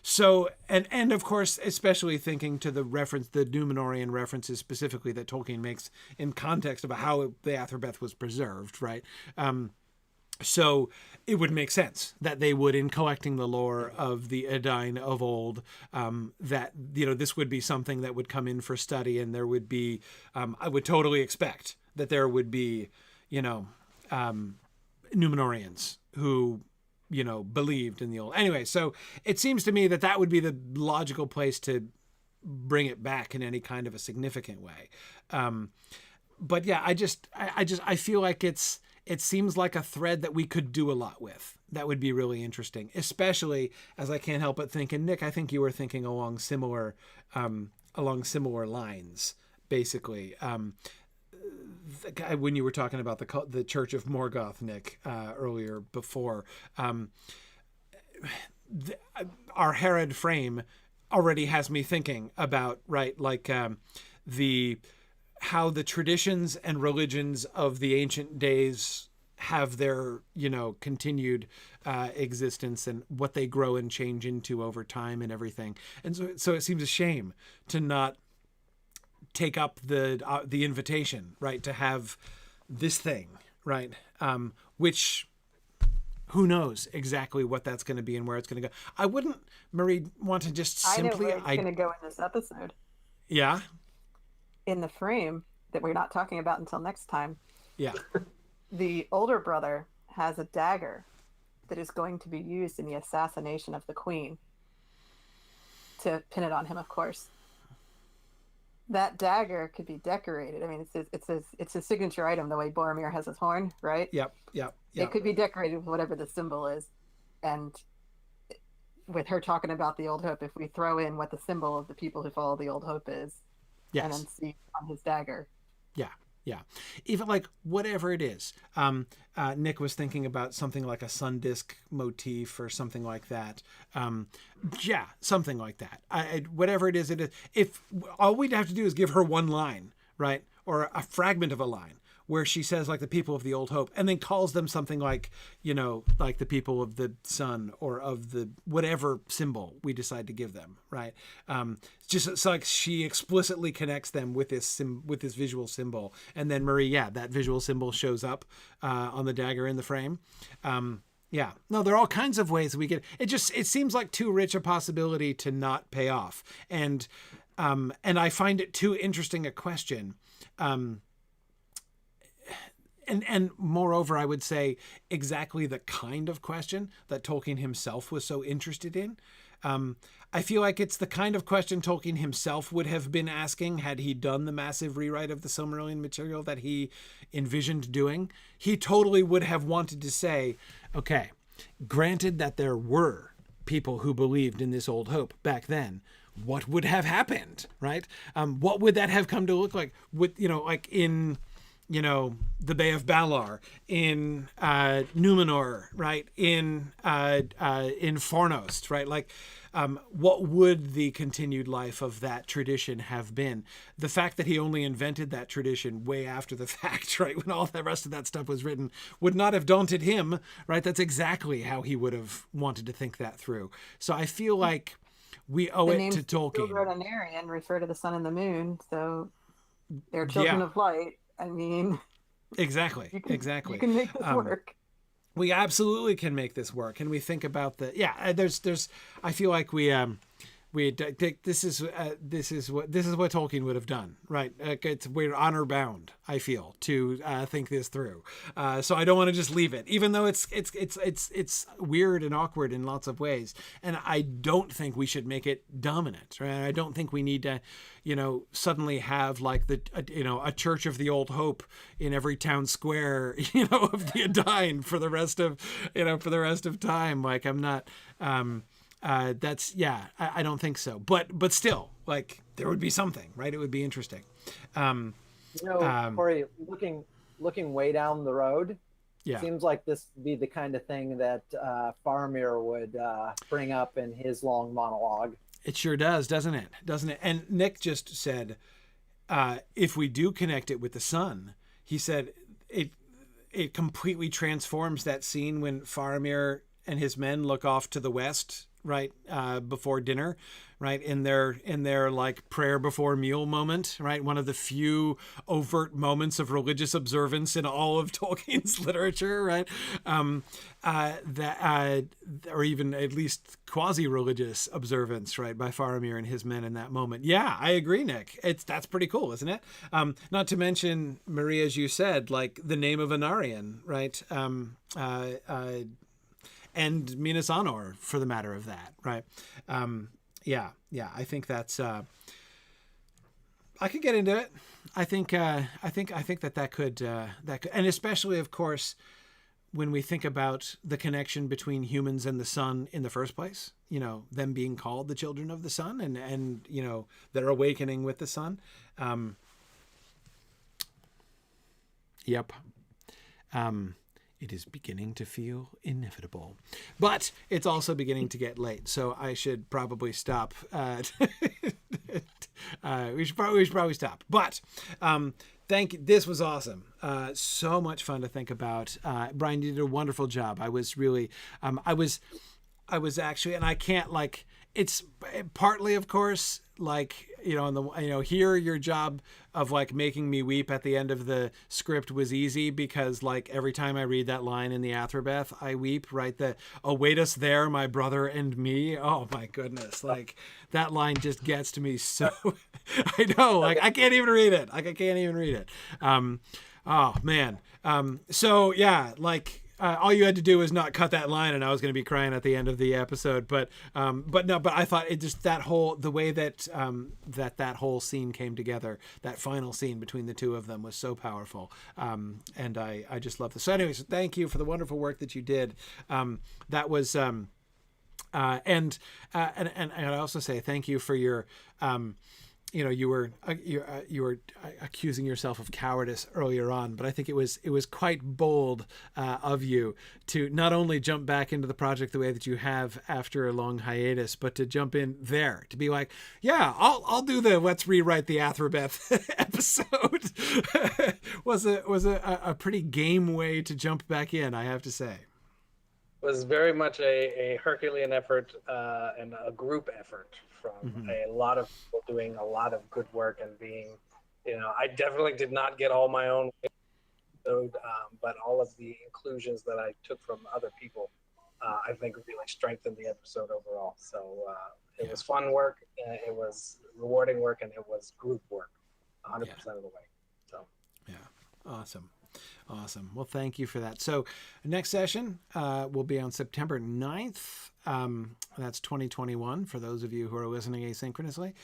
So, and of course, especially thinking to the Numenorian references specifically that Tolkien makes in context about how the Athrabeth was preserved, right? So it would make sense that they would, in collecting the lore of the Edain of old, that, this would be something that would come in for study, and there would be, I would totally expect that there would be, Numenorians who, believed in the old. Anyway, so it seems to me that would be the logical place to bring it back in any kind of a significant way. But yeah, I feel like it seems like a thread that we could do a lot with. That would be really interesting, especially as I can't help but think, and Nick, I think you were thinking along similar lines, basically. When you were talking about the Church of Morgoth, Nick, earlier before, our Herod frame already has me thinking about, right, like how the traditions and religions of the ancient days have their, continued existence, and what they grow and change into over time and everything. And so it seems a shame to not take up the invitation, right, to have this thing, right, which, who knows exactly what that's going to be and where it's going to go. I wouldn't, Marie, want to just simply... I know where it's going to go in this episode. Yeah? In the frame that we're not talking about until next time. Yeah. The older brother has a dagger that is going to be used in the assassination of the queen, to pin it on him, of course. That dagger could be decorated. I mean, it's a signature item, the way Boromir has his horn, right? Yep. It could be decorated with whatever the symbol is. And with her talking about the Old Hope, if we throw in what the symbol of the people who follow the Old Hope is, yes, and then see on his dagger. Yeah. Even like whatever it is. Nick was thinking about something like a sun disk motif or something like that. Something like that. Whatever it is, if all we'd have to do is give her one line, right? Or a fragment of a line where she says, like, the people of the Old Hope, and then calls them something like, like the people of the sun, or of the whatever symbol we decide to give them, right? Just so, like, she explicitly connects them with this visual symbol, and then Marie, that visual symbol shows up on the dagger in the frame. No, there are all kinds of ways we get it. It seems like too rich a possibility to not pay off, and I find it too interesting a question. And moreover, I would say exactly the kind of question that Tolkien himself was so interested in. I feel like it's the kind of question Tolkien himself would have been asking had he done the massive rewrite of the Silmarillion material that he envisioned doing. He totally would have wanted to say, okay, granted that there were people who believed in this Old Hope back then, what would have happened, right? What would that have come to look like? With like in the Bay of Balar, in Numenor, right? In Fornost, right? Like, what would the continued life of that tradition have been? The fact that he only invented that tradition way after the fact, right? When all the rest of that stuff was written, would not have daunted him, right? That's exactly how he would have wanted to think that through. So I feel like we owe it to Tolkien. Finrod and Andreth refer to the sun and the moon, so they're children of light. I mean, exactly. You can make this work. We absolutely can make this work, and we think about there's I feel like this is what Tolkien would have done, right? We're honor bound, I feel, to think this through. So I don't want to just leave it, even though it's weird and awkward in lots of ways. And I don't think we should make it dominant, right? I don't think we need to, suddenly have like a Church of the Old Hope in every town square, of the Edain for the rest of time. Like, I'm not. I don't think so. But still, like, there would be something, right? It would be interesting. Corey, looking way down the road, yeah, seems like this would be the kind of thing that Faramir would bring up in his long monologue. It sure does, doesn't it? And Nick just said, if we do connect it with the sun, he said it completely transforms that scene when Faramir and his men look off to the west, right, before dinner, right, in their like prayer before meal moment, right, one of the few overt moments of religious observance in all of Tolkien's literature, right, or even at least quasi-religious observance, right, by Faramir and his men in that moment. Yeah, I agree, Nick. That's pretty cool, isn't it? Not to mention, Maria, as you said, like the name of Anarion, right, and Minas Anor, for the matter of that, right? I think that's. I could get into it. I think that could, and especially, of course, when we think about the connection between humans and the sun in the first place, them being called the children of the sun, and their awakening with the sun. Yep. It is beginning to feel inevitable, but it's also beginning to get late. So I should probably stop. We should probably stop. But this was awesome. So much fun to think about. Brian, you did a wonderful job. I was really, I was actually, and I can't like. It's partly, of course, like, here your job of like making me weep at the end of the script was easy, because like every time I read that line in the Athrabeth, I weep, right? Await us there, my brother and me. Oh my goodness. Like, that line just gets to me so, I know, like I can't even read it. Oh man. So yeah, like, all you had to do was not cut that line, and I was going to be crying at the end of the episode. But I thought it just, the way that that whole scene came together, that final scene between the two of them, was so powerful. And I just love this. So anyways, thank you for the wonderful work that you did. That was, and I also say thank you for your, you were accusing yourself of cowardice earlier on, but I think it was quite bold of you to not only jump back into the project the way that you have after a long hiatus, but to jump in there, to be like, yeah, I'll do the let's rewrite the Athrabeth episode. was a pretty game way to jump back in, I have to say. It was very much a Herculean effort and a group effort from a lot of people doing a lot of good work and being, I definitely did not get all my own episode, but all of the inclusions that I took from other people, I think really strengthened the episode overall. So it was fun work, it was rewarding work, and it was group work 100% of the way. So yeah, awesome. Well, thank you for that. So next session will be on September 9th. That's 2021 for those of you who are listening asynchronously.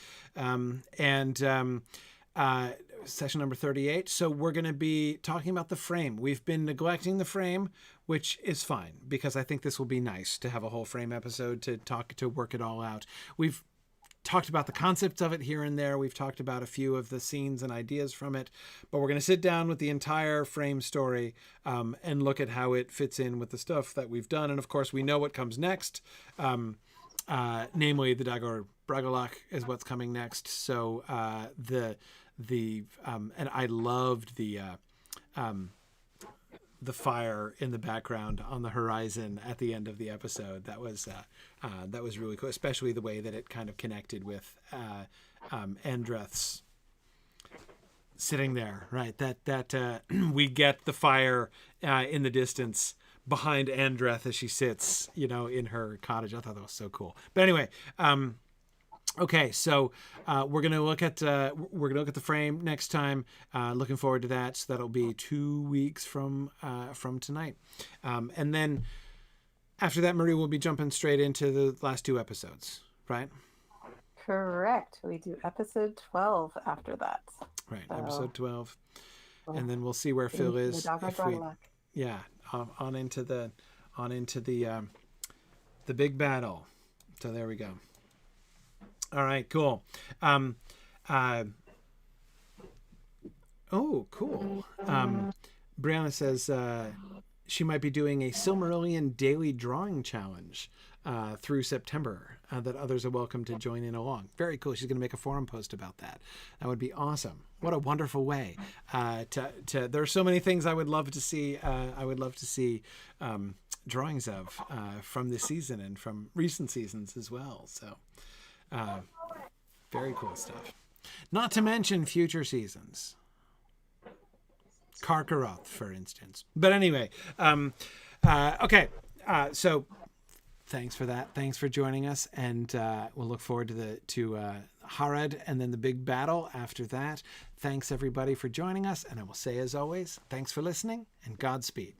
Session number 38. So we're going to be talking about the frame. We've been neglecting the frame, which is fine, because I think this will be nice to have a whole frame episode to work it all out. We've talked about the concepts of it here and there. We've talked about a few of the scenes and ideas from it, but we're going to sit down with the entire frame story and look at how it fits in with the stuff that we've done. And of course, we know what comes next, namely the Dagor Bragollach is what's coming next. So and I loved the fire in the background on the horizon at the end of the episode. That was really cool, especially the way that it kind of connected with Andreth's sitting there, right? That we get the fire in the distance behind Andreth as she sits, in her cottage. I thought that was so cool. But anyway, okay, so we're gonna look at the frame next time. Looking forward to that. So that'll be 2 weeks from tonight, and then after that, Marie will be jumping straight into the last 2 episodes, right? Correct. We do episode 12 after that. Right, So, episode 12, and then we'll see where Phil is. On into the big battle. So there we go. All right, cool. Oh, cool. Brianna says she might be doing a Silmarillion daily drawing challenge through September that others are welcome to join in along. Very cool. She's going to make a forum post about that. That would be awesome. What a wonderful way to there are so many things I would love to see. Drawings of from this season and from recent seasons as well. So very cool stuff. Not to mention future seasons. Karkaroth, for instance. But anyway, okay. So thanks for that. Thanks for joining us, and we'll look forward to Harad and then the big battle after that. Thanks everybody for joining us, and I will say as always, thanks for listening and Godspeed.